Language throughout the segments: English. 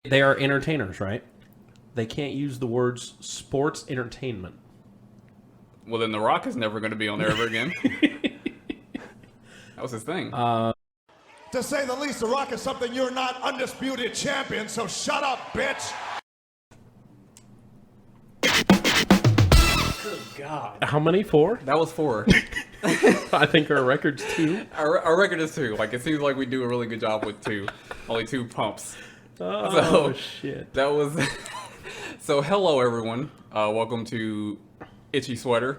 They are entertainers, right? They can't use the words sports entertainment. Well, then The Rock is never going to be on there ever again. That was his thing. To say the least, The Rock is something you're not undisputed champion, so shut up, bitch. Good God. How many? 4? That was 4. I think our record's 2. Our record is 2. Like, it seems like we do a really good job with 2. Only 2 pumps. Oh, So, shit. That was... So, hello, everyone. Welcome to Itchy Sweater,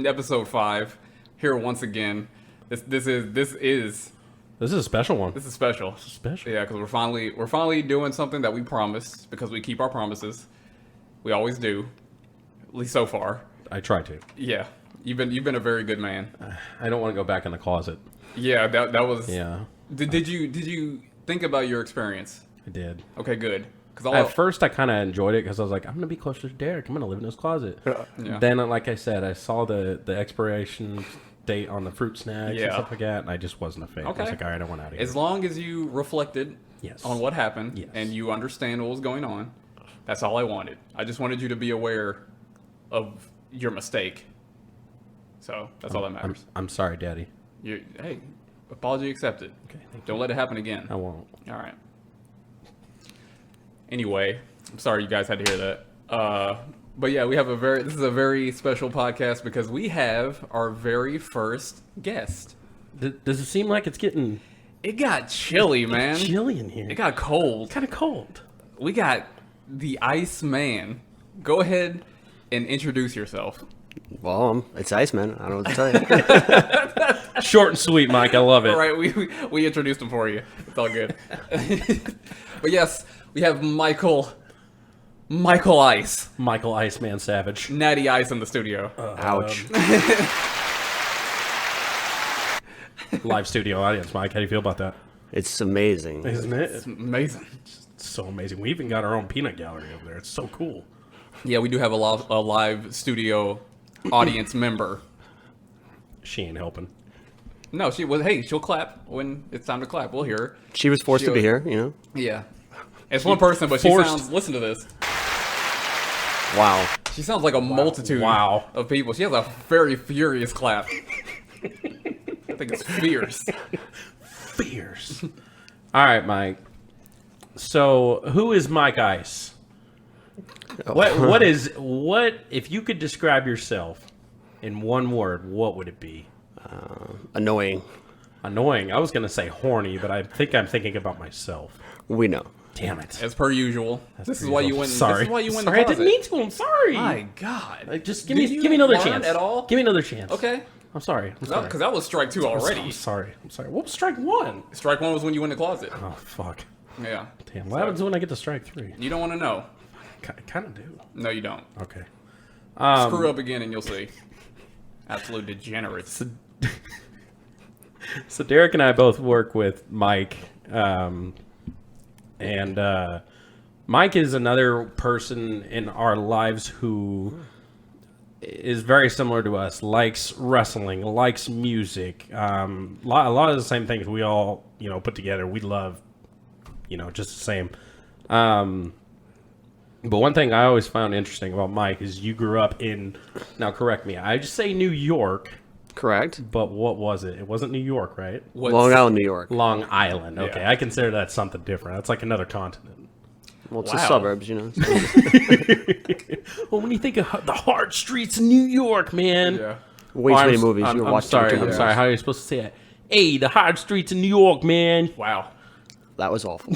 episode 5. Here once again. This is a special one. This is special. Special. Yeah, because we're finally doing something that we promised, because we keep our promises. We always do, at least so far. I try to. Yeah, you've been a very good man. I don't want to go back in the closet. Yeah, that was. Yeah. Did you think about your experience? I did. Okay, good. Because At first, I kind of enjoyed it because I was like, I'm going to be closer to Derek. I'm going to live in his closet. Yeah. Then, like I said, I saw the expiration date on the fruit snacks and Yeah. stuff like that, and I just wasn't a fan. I Okay. was like, all right, I want out of here. as long as you reflected Yes. on what happened Yes. and you understand what was going on, that's all I wanted. I just wanted you to be aware of your mistake. So that's all that matters. I'm sorry, Daddy. Hey, apology accepted. Okay, thank you. Don't let it happen again. I won't. All right. Anyway, I'm sorry you guys had to hear that. But yeah, this is a very special podcast because we have our very first guest. Does it seem like it's getting It got chilly, man. chilly in here? It got cold. kind of cold. We got the Ice Man. Go ahead and introduce yourself. Well, it's Iceman. I don't know what to tell you. Short and sweet, Mike. I love it. All right, we introduced him for you. It's all good. But yes, we have Michael Ice. Michael Iceman Savage. Natty Ice in the studio. Ouch. Live studio audience, Mike. How do you feel about that? It's amazing. Isn't it? It's amazing. It's so amazing. We even got our own peanut gallery over there. It's so cool. Yeah, we do have a live studio audience member. She ain't helping. No, she'll clap when it's time to clap. We'll hear her. She was forced to be here, you know? Yeah. It's one person, but forced- listen to this. Wow. She sounds like a multitude Wow. of people. She has a very furious clap. I think it's fierce. Fierce. All right, Mike. So, who is Mike Ice? What if you could describe yourself in one word, what would it be? Annoying. Annoying. I was going to say horny, but I think I'm thinking about myself. We know. Damn it. As per usual. This is why you went. Sorry. This is why you went. Sorry, I in the didn't mean to. I'm sorry. My God. Like, just give Did me you another learn chance. at all? Give me another chance. Okay. I'm sorry. I'm sorry. Because that was strike 2 already. I'm sorry. I'm sorry. What was strike 1? Strike 1 was when you went in the closet. Oh, fuck. Yeah. Damn. What happens when I get to strike 3? You don't want to know. I kind of do. No, you don't. Okay. Screw up again and you'll see. Absolute degenerates. So Derek and I both work with Mike, and Mike is another person in our lives who is very similar to us. Likes wrestling, likes music, a lot of the same things we all put together. We love, just the same. But one thing I always found interesting about Mike is you grew up in. Now correct me. I just say New York. Correct. But what was it? It wasn't New York, right? Long Island, New York. Long Island. Okay, Yeah. I consider that something different. That's like another continent. Well, it's Wow. the suburbs, you know? Well, when you think of the hard streets of New York, man. Yeah. Way too many movies. I'm, You I'm watch sorry. too I'm many sorry. movies. How are you supposed to say it? Hey, the hard streets of New York, man. Wow. That was awful.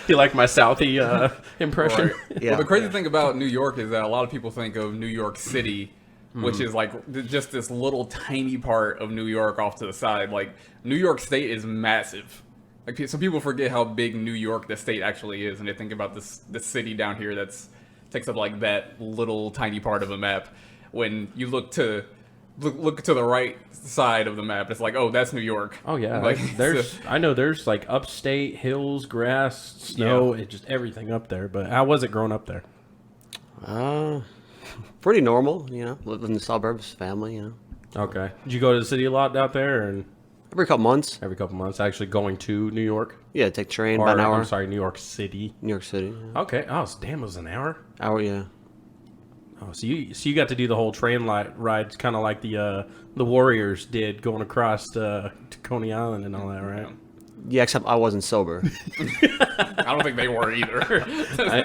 You like my Southie impression? Right. Yeah. Well, the crazy thing about New York is that a lot of people think of New York City, which is like just this little tiny part of New York off to the side. Like, New York State is massive. Like, some people forget how big New York, the state, actually is, and they think about this city down here that's takes up like that little tiny part of a map. When you look to the right side of the map, it's like, oh, that's New York. Oh yeah. Like, I know there's like upstate hills, grass, snow, Yeah. it just everything up there. But how was it growing up there? Pretty normal, you know? Live in the suburbs, family, you know? Okay. Did you go to the city a lot out there? And Every couple months. Every couple months, actually going to New York. Yeah, take train Or, about an hour. I'm sorry, New York City. New York City. Yeah. Okay. Oh, damn, it was an hour. Hour, yeah. Oh, so you got to do the whole train ride, kind of like the Warriors did going across to Coney Island and all that, right? Yeah, except I wasn't sober. I don't think they were either. I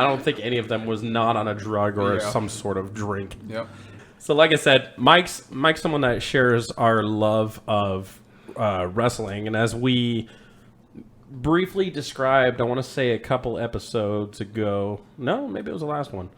don't think any of them was not on a drug or Yeah. some sort of drink. Yep. So, like I said, Mike's someone that shares our love of wrestling, and as we briefly described, I want to say a couple episodes ago. No, maybe it was the last one.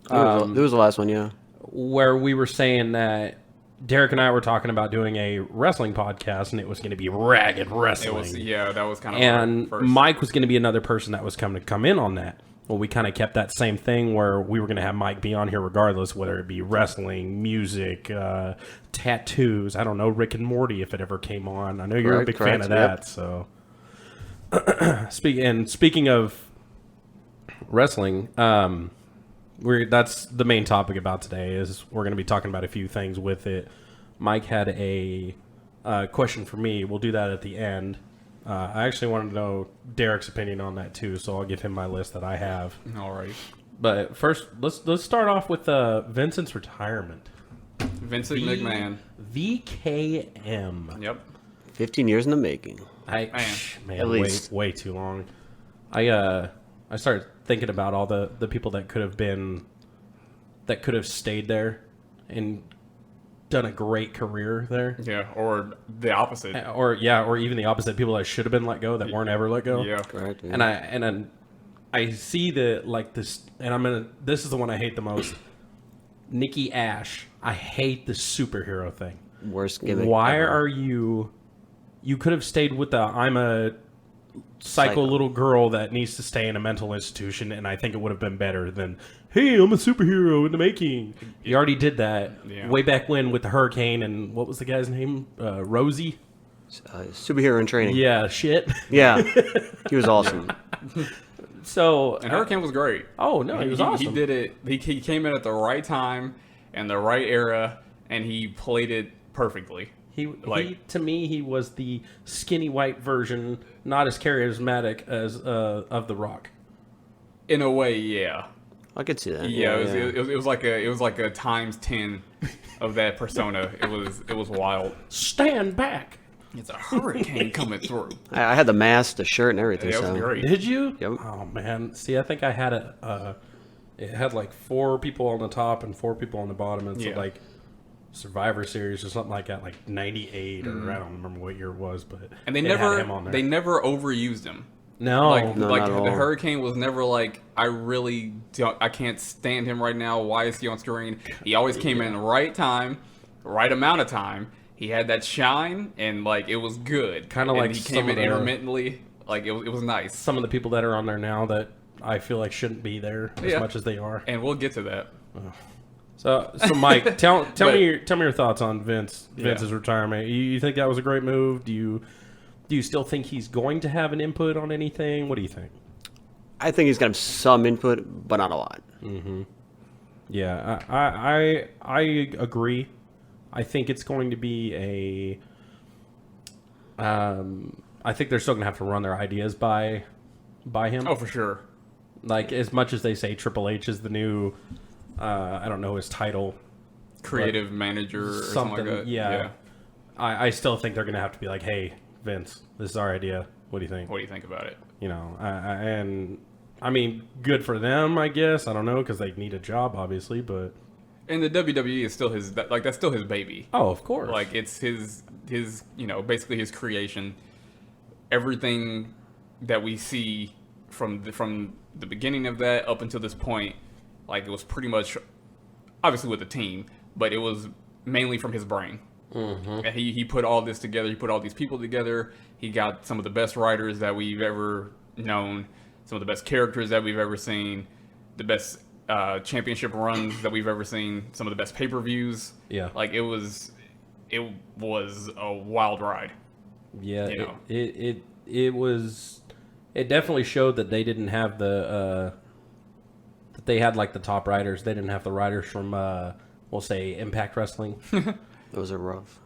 It was the last one, yeah. Where we were saying that Derek and I were talking about doing a wrestling podcast, and it was going to be Ragged Wrestling. It was, that was kind of And first. Mike was going to be another person that was coming to come in on that. Well, we kind of kept that same thing where we were going to have Mike be on here regardless, whether it be wrestling, music, tattoos. I don't know, Rick and Morty if it ever came on. I know you're a big fan of that. Yep. So, speaking of wrestling, that's the main topic about today. Is we're going to be talking about a few things with it. Mike had a question for me. We'll do that at the end. I actually wanted to know Derek's opinion on that too, so I'll give him my list that I have. All right. But first, let's start off with Vincent's retirement. Vincent McMahon. VKM. Yep. 15 years in the making. Man, At least. way too long. I started thinking about all the people that could have stayed there and done a great career there. Yeah, or the opposite. Or even the opposite, people that should have been let go that weren't ever let go. Yeah. Correct. Yeah. And I see this, and this is the one I hate the most. Nikki Ash. I hate the superhero thing. Worst gimmick Why ever. are you could have stayed with I'm a psycho little girl that needs to stay in a mental institution, and I think it would have been better than, hey, I'm a superhero in the making. You already did that way back when with the hurricane, and what was the guy's name? Rosie? Superhero in training. Yeah, shit. Yeah. He was awesome. So, And Hurricane was great. oh, no, he was awesome. He did it. He came in at the right time and the right era, and he played it perfectly. He to me, he was the skinny white version, not as charismatic as of The Rock. In a way, yeah. I could see that. Yeah, it was like a times 10 of that persona. It was wild. Stand back. It's a hurricane coming through. I had the mask, the shirt, and everything. That was so great. Did you? Yep. Oh man, see, I think I had it had like 4 people on the top and 4 people on the bottom, and so Yeah. like Survivor Series or something like that, like 98 or I don't remember what year it was, but And they it had him never on there. they never overused him. no, Like No, like not at the all. Hurricane was never like, I can't stand him right now. Why is he on screen? He always came in the right time, right amount of time. He had that shine, and like it was good. Kinda And like he some came of in the- intermittently. Like it was nice. some of the people that are on there now that I feel like shouldn't be there as Yeah. much as they are. And we'll get to that. So Mike, tell But- me your thoughts on Vince's retirement. You think that was a great move? Do you still think he's going to have an input on anything? What do you think? I think he's got some input, but not a lot. Yeah, I agree. I think it's going to be I think they're still going to have to run their ideas by him. Oh, for sure. Like, as much as they say Triple H is the new, I don't know his title, Creative manager or something like that. Yeah. I still think they're going to have to be like, hey, Vince, this is our idea. What do you think? What do you think about it? You know, and I mean, good for them, I guess. I don't know, because they need a job, obviously, but. And the WWE is still that's still his baby. Oh, of course. Like it's his basically his creation. Everything that we see from the beginning of that up until this point, like it was pretty much obviously with the team, but it was mainly from his brain. And he put all this together. He put all these people together. He got some of the best writers that we've ever known, some of the best characters that we've ever seen, the best championship runs that we've ever seen, some of the best pay-per-views. Yeah. Like it was a wild ride. Yeah, You know. it was. It definitely showed that they didn't have that they had like the top writers. They didn't have the writers from we'll say Impact Wrestling. Those are rough.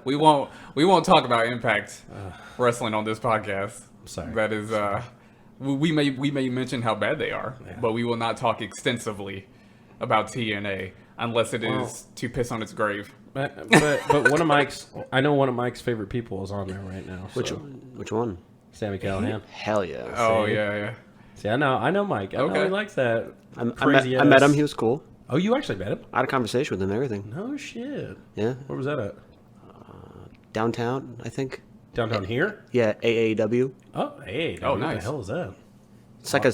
We won't talk about Impact Wrestling on this podcast. Sorry. That is we may mention how bad they are, but we will not talk extensively about TNA unless it is to piss on its grave. But I know one of Mike's favorite people is on there right now. Which one? Sammy Callahan. Hell yeah. Oh yeah. See, I know Mike. I know Okay. he likes that. I crazy met ass- him. He was cool. Oh, you actually met him? I had a conversation with him and everything. No shit. Yeah. Where was that at? Downtown, I think. Downtown here? Yeah, AAW. Oh, hey. Oh, What the nice. hell is that? It's like a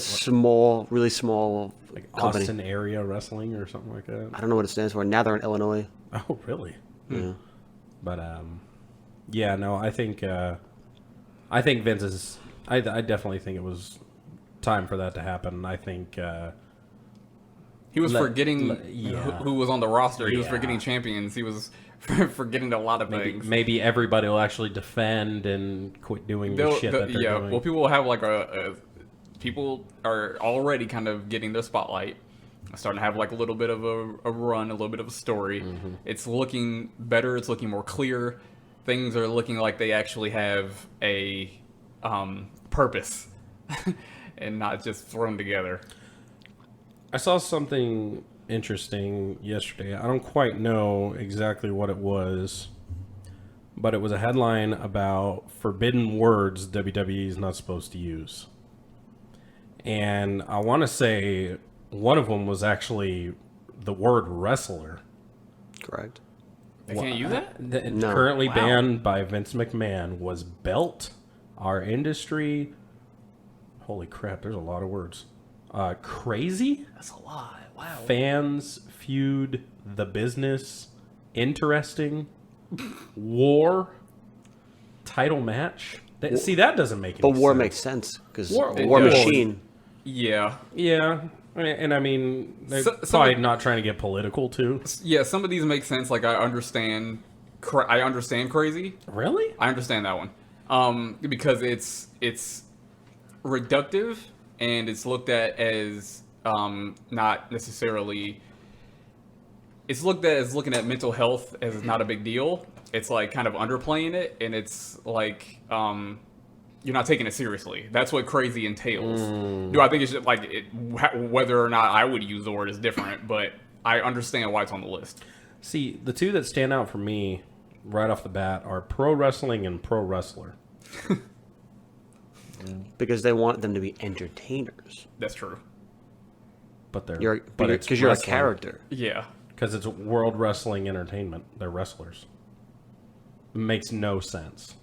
really small Like company. Austin area wrestling or something like that? I don't know what it stands for. Now they're in Illinois. Oh, really? Yeah. But yeah, no, I think Vince is. I definitely think it was time for that to happen. I think He was Let- forgetting yeah. who was on the roster. He was Yeah. forgetting champions. He was forgetting a lot of things. maybe everybody will actually defend and quit doing the shit that they're doing. Well, people will have like people are already kind of getting their spotlight, starting to have like a little bit of a run, a little bit of a story. Mm-hmm. It's looking better. It's looking more clear. Things are looking like they actually have a purpose and not just thrown together. I saw something interesting yesterday. I don't quite know exactly what it was, but it was a headline about forbidden words WWE is not supposed to use. And I want to say one of them was actually the word wrestler. Correct. They can't use that? No. Currently Wow. banned by Vince McMahon was belt, our industry. Holy crap, there's a lot of words. Crazy? That's a lot. Wow. Fans, feud, the business, interesting, war, title match. See, that doesn't make any But sense. war makes sense because War- War it does. Machine. Yeah. Yeah, and I mean, they're So- probably some- not trying to get political too. Yeah, some of these make sense. Like I understand crazy. Really? I understand that one. Because it's reductive and it's looked at as not necessarily. It's looked at as looking at mental health as not a big deal. It's like kind of underplaying it, and it's like you're not taking it seriously. That's what crazy entails. Do I think it's just like whether or not I would use the word is different, but I understand why it's on the list. See, the two that stand out for me right off the bat are pro wrestling and pro wrestler. Because they want them to be entertainers. That's true. But they're Because you're a character. Yeah. Because it's World Wrestling Entertainment. They're wrestlers. Makes no sense.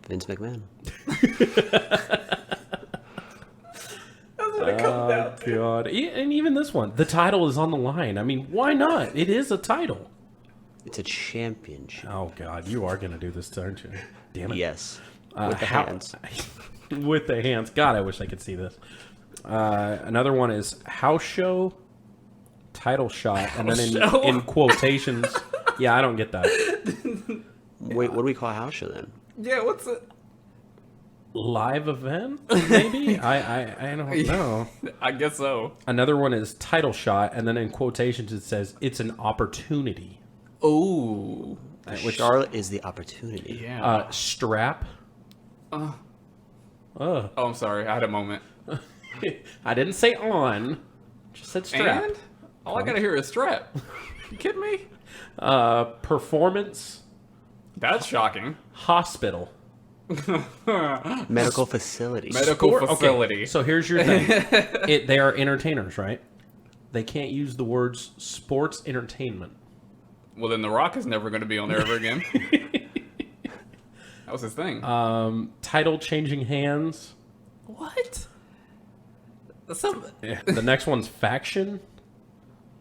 Vince McMahon. Oh, God. And even this one. The title is on the line. I mean, why not? It is a title. It's a championship. Oh, God. You are going to do this, aren't you? Damn it. Yes. With the how- hands. With the hands. God, I wish I could see this. Another one is house show, title shot, and then show? in quotations. Yeah, I don't get that. Wait, what do we call a house show then? Yeah, what's it? Live event, maybe? I don't know. I guess so. Another one is title shot, and then in quotations it says it's an opportunity. Oh. Charlotte is the opportunity. Yeah. Strap. Oh, I'm sorry. I had a moment. I didn't say on, just said strap. And all I gotta hear is strap. You kidding me? Performance. That's shocking. Hospital. Medical facility. Medical Okay, facility. so here's your thing. They are entertainers, right? They can't use the words sports entertainment. Well, then The Rock is never going to be on there ever again. That was his thing. Title changing hands. What? The next one's faction,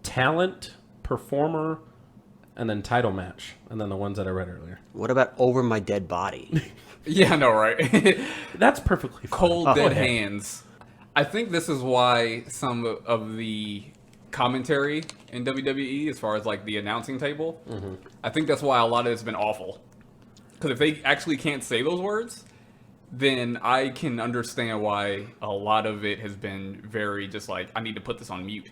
talent, performer, and then title match. And then the ones that I read earlier. What about Over My Dead Body? Yeah, I know, right? That's perfectly fine. Cold Go dead ahead. hands. I think this is why some of the commentary in WWE, as far as like the announcing table, I think that's why a lot of it's been awful. Because if they actually can't say those words, then I can understand why a lot of it has been very just like, I need to put this on mute.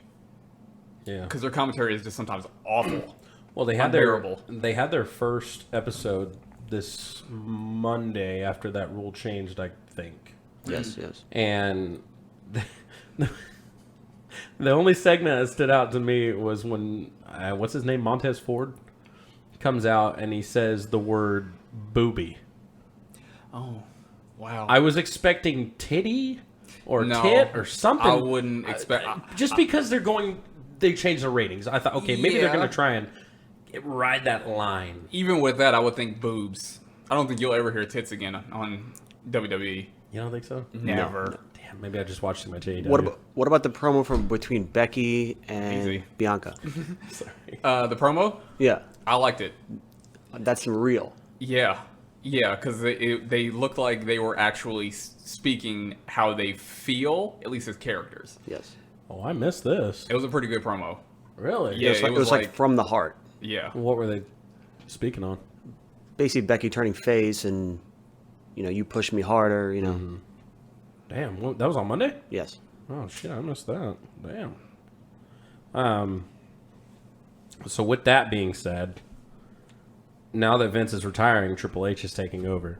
Yeah. because their commentary is just sometimes awful. Well, unbearable. they had their first episode this Monday after that rule changed, I think. Yes, yes. And the only segment that stood out to me was when what's his name, Montez Ford, comes out and he says the word booby. Oh, wow. I was expecting titty or No, tit or something. I wouldn't expect. Just because they changed the ratings. I thought, okay, maybe they're Yeah. going to try and ride that line. Even with that, I would think boobs. I don't think you'll ever hear tits again on WWE. You don't think so? Never. Damn, maybe I just watched too much AEW. What about the promo from between Becky and Easy. Bianca? Sorry. The promo, Yeah, I liked it. that's real. Yeah, because they looked like they were actually speaking how they feel, at least as characters. Yes. Oh, I missed this. It was a pretty good promo. Really? Yeah. It was like from the heart. Yeah. What were they speaking on? Basically, Becky turning face and, you push me harder, Damn, that was on Monday? Yes. Oh shit, I missed that. Damn. So with that being said, now that Vince is retiring, Triple H is taking over.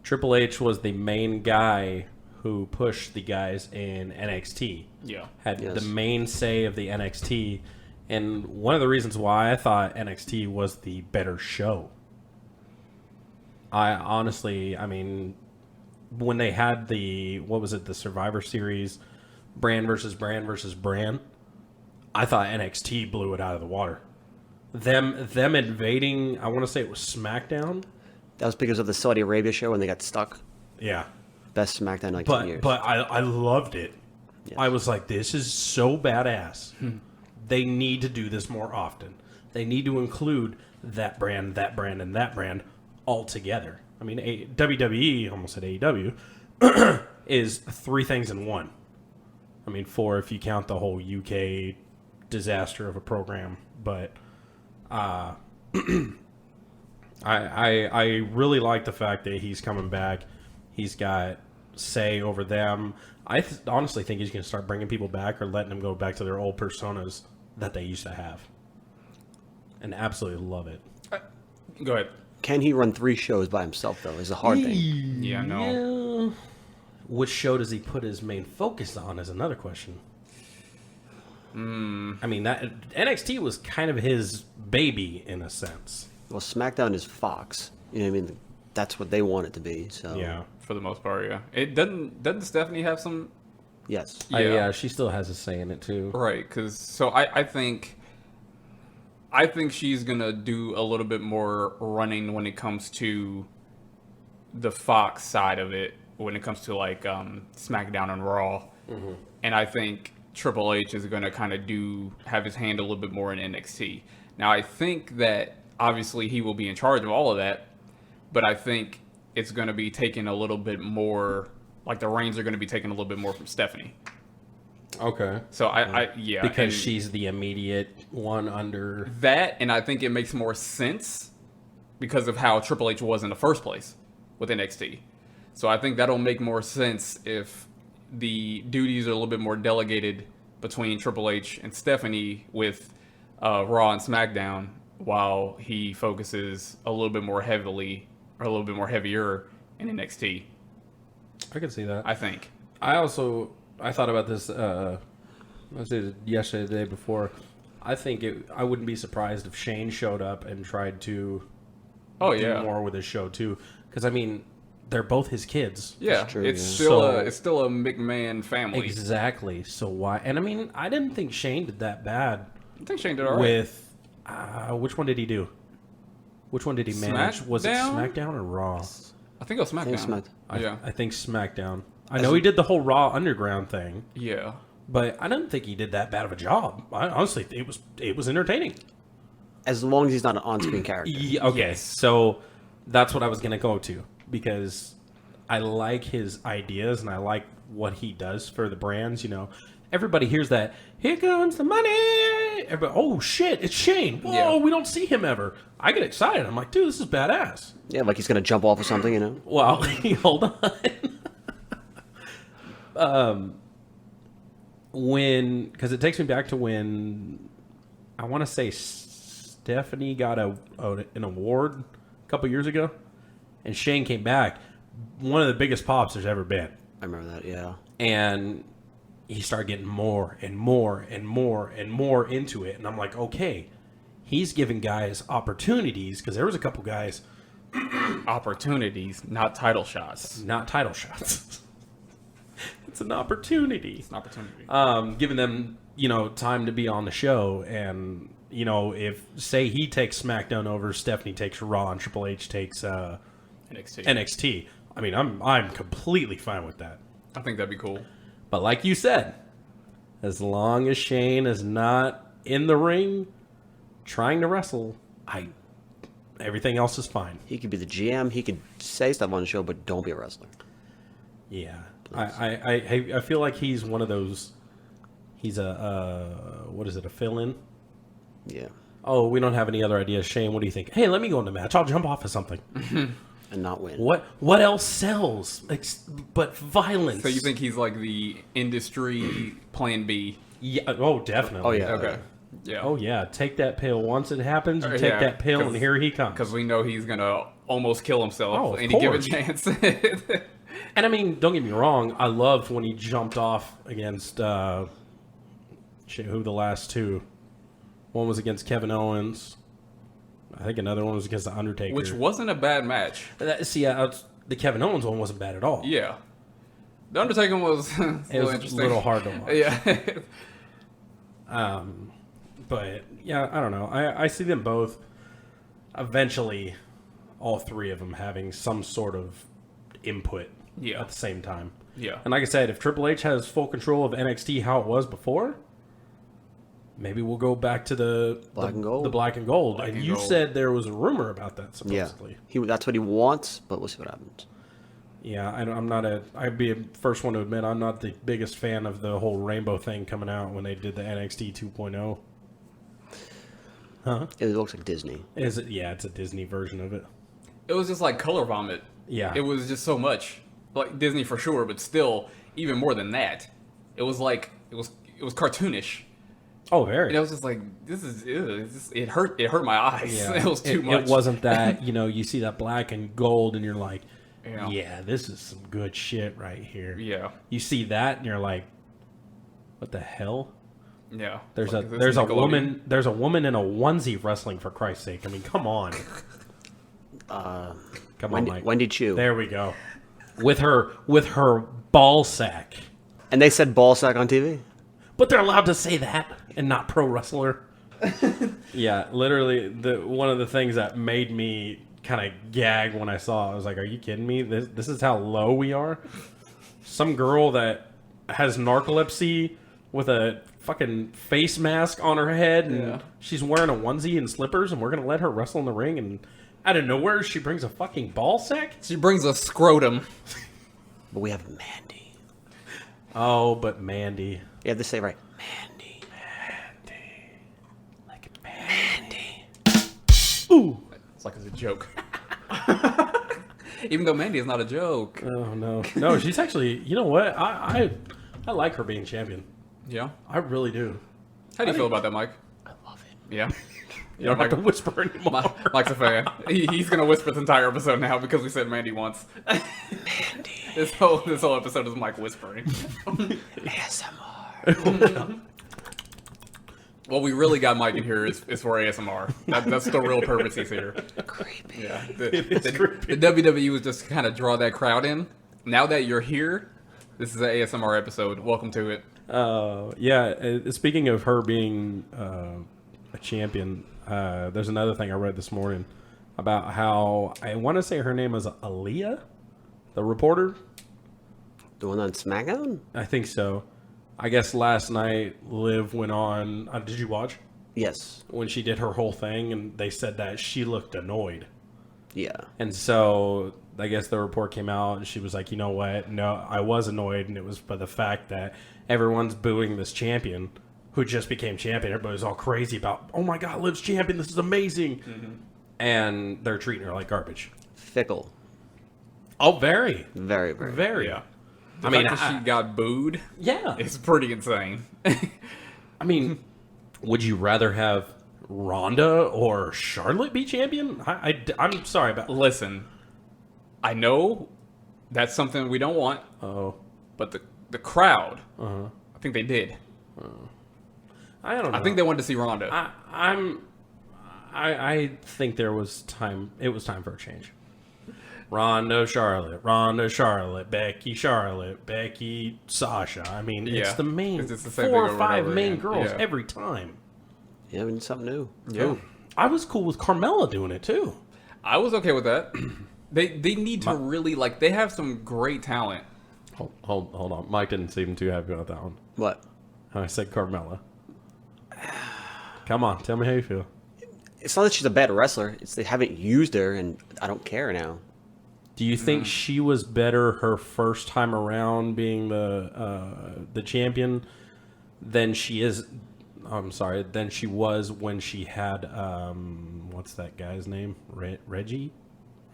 Triple H was the main guy who pushed the guys in NXT. Yeah. Had Yes. the main say of the NXT, and one of the reasons why I thought NXT was the better show. I mean, when they had the Survivor Series, brand versus brand versus brand, I thought NXT blew it out of the water. Them invading, I want to say it was SmackDown. That was because of the Saudi Arabia show when they got stuck. Yeah, Best SmackDown in like 10 years. but I loved it. Yes. I was like, this is so badass. They need to do this more often. They need to include that brand, and that brand all together. I mean, WWE, almost said AEW, is three things in one. I mean, four if you count the whole UK disaster of a program. But I really like the fact that he's coming back. He's got say over them. I honestly think he's going to start bringing people back or letting them go back to their old personas that they used to have. And absolutely love it. Go ahead. Can he run 3 shows by himself, though, is a hard thing. Yeah, no. Yeah. Which show does he put his main focus on is another question. I mean, that NXT was kind of his baby in a sense. Well, SmackDown is Fox. You know what I mean? That's what they want it to be. So Yeah. For the most part, yeah. It doesn't Stephanie have some? yes. Yeah, she still has a say in it too. Right, because so I think she's gonna do a little bit more running when it comes to the Fox side of it, when it comes to like SmackDown and Raw, and I think Triple H is gonna kind of have his hand a little bit more in NXT. Now I think that obviously he will be in charge of all of that, but I think it's gonna be taken a little bit more, like the reins are gonna be taken a little bit more from Stephanie. Okay. So yeah, Because and she's the immediate one under. that, and I think it makes more sense because of how Triple H was in the first place with NXT. So I think that'll make more sense if the duties are a little bit more delegated between Triple H and Stephanie with Raw and SmackDown, while he focuses a little bit more heavily or a little bit more heavier in NXT. I can see that. I think. I thought about this. I said yesterday, the day before. I think I wouldn't be surprised if Shane showed up and tried to do more with his show too. Because I mean, they're both his kids. Yeah, true, it's yeah. still a McMahon family. Exactly. So why? And I mean, I didn't think Shane did that bad. I think Shane did all right. With which one did he do? Which one did he manage? Was it SmackDown? SmackDown or Raw? I think it was SmackDown. I think SmackDown. Yeah. I think SmackDown. I know he did the whole Raw Underground thing, Yeah. but I didn't think he did that bad of a job. Honestly, it was entertaining. As long as he's not an on-screen character. Okay, Yes. so that's what I was gonna go to because I like his ideas and I like what he does for the brands. You know, everybody hears that. Here comes the money. Everybody, oh shit, it's Shane. Whoa, Yeah. we don't see him ever. I get excited. I'm like, dude, this is badass. Yeah, like he's going to jump off of something, you know? Well, hold on. because it takes me back to when I want to say Stephanie got an award a couple years ago, and Shane came back. One of the biggest pops there's ever been. I remember that. Yeah. And he started getting more and more and more and more into it. And I'm like, okay, he's giving guys opportunities, because there was a couple guys. Opportunities, not title shots. Not title shots. It's an opportunity. It's an opportunity. Giving them, time to be on the show. And, if, say, he takes SmackDown over, Stephanie takes Raw, and Triple H takes NXT. I mean, I'm completely fine with that. I think that'd be cool. But like you said, as long as Shane is not in the ring trying to wrestle, everything else is fine. He could be the GM. He could say stuff on the show, but don't be a wrestler. Yeah, I feel like he's one of those. He's a fill-in? Yeah. Oh, we don't have any other ideas, Shane. What do you think? Hey, let me go in the match. I'll jump off of something. And not win. What else sells but violence? So you think he's like the industry plan B? Yeah. Oh, definitely. Oh, yeah. Okay. Yeah. Oh, yeah. Take that pill. Once it happens, you take Yeah, that pill, and here he comes. Because we know he's gonna almost kill himself Oh, of any given course. chance. And I mean, don't get me wrong. I loved when he jumped off against who the last two. One was against Kevin Owens. I think another one was against The Undertaker. Which wasn't a bad match. The Kevin Owens one wasn't bad at all. Yeah. The Undertaker was a It little was interesting. a little hard to watch. Yeah. But, yeah, I don't know. I see them both eventually, all three of them, having some sort of input Yeah. at the same time. Yeah. And like I said, if Triple H has full control of NXT how it was before, maybe we'll go back to the Black and gold. The black and gold. Black and and you gold. said there was a rumor about that Yeah. supposedly. That's what he wants, but we'll see what happens. Yeah, I'm not I'd be the first one to admit I'm not the biggest fan of the whole rainbow thing coming out when they did the NXT 2.0. Huh? It looks like Disney. Is it? Yeah, it's a Disney version of it. It was just like color vomit. Yeah. It was just so much. Like Disney for sure, but still, even more than that. It was like, it was cartoonish. Oh, very. And I was just like, this is, ew, it hurt my eyes. Yeah. It was too much. It wasn't that, you see that black and gold and you're like, Yeah. yeah, this is some good shit right here. Yeah. You see that and you're like, what the hell? Yeah. There's Like, a is this there's a Nickelodeon? woman in a onesie wrestling, for Christ's sake. I mean, come on. Come on, Mike. Wendy Chu. There we go. With her ball sack. And they said ball sack on TV? But they're allowed to say that and not pro wrestler. Yeah, literally one of the things that made me kind of gag when I saw it, I was like, are you kidding me? This is how low we are? Some girl that has narcolepsy with a fucking face mask on her head and Yeah. she's wearing a onesie and slippers and we're going to let her wrestle in the ring, and out of nowhere she brings a fucking ball sack? She brings a scrotum. But we have Mandy. Oh, but Mandy. You have to say it right. Mandy. Like Mandy. Ooh. It's like it's a joke. Even though Mandy is not a joke. Oh, no. No, she's actually, you know what? I like her being champion. Yeah. I really do. How do you feel about that, Mike? I love it. Yeah. You don't have to whisper anymore. Mike's a fan. He's gonna whisper the entire episode now because we said Mandy once. Mandy. This whole episode is Mike whispering. ASMR. What we really got Mike in here is for ASMR. That's the real purpose he's here. Creepy. Yeah. is creepy. The WWE was just to kind of draw that crowd in. Now that you're here, this is an ASMR episode. Welcome to it. Speaking of her being a champion, there's another thing I read this morning about how, I want to say her name is Aaliyah, the reporter. The one on SmackDown? I think so. I guess last night Liv went on. Did you watch? Yes. When she did her whole thing, and they said that she looked annoyed. Yeah. And so I guess the report came out and she was like, you know what? No, I was annoyed, and it was by the fact that everyone's booing this champion who just became champion. Everybody's all crazy about, oh my God, Liv's champion. This is amazing. Mm-hmm. And they're treating her like garbage. Fickle. Oh, very. Very, very. Very. Yeah. The fact that she got booed yeah. is pretty insane. I mean, would you rather have Ronda or Charlotte be champion? I'm sorry about. Listen, I know that's something we don't want, Oh, but the crowd, I think they did. I don't know. I think they wanted to see Ronda. I think there was time. It was time for a change. Ronda Charlotte, Becky Charlotte, Becky Sasha. I mean, it's Yeah. the main It's the same 4 thing or over and 5 over main again. girls Yeah. every time. Yeah, we need something new. Yeah. I was cool with Carmella doing it too. I was okay with that. They need to really, like, they have some great talent. Hold on. Mike didn't seem too happy about that one. What? I said Carmella. Come on, tell me how you feel. It's not that she's a bad wrestler. It's they haven't used her, and I don't care now. Do you think she was better her first time around being the champion than she is? I'm sorry, than she was when she had what's that guy's name?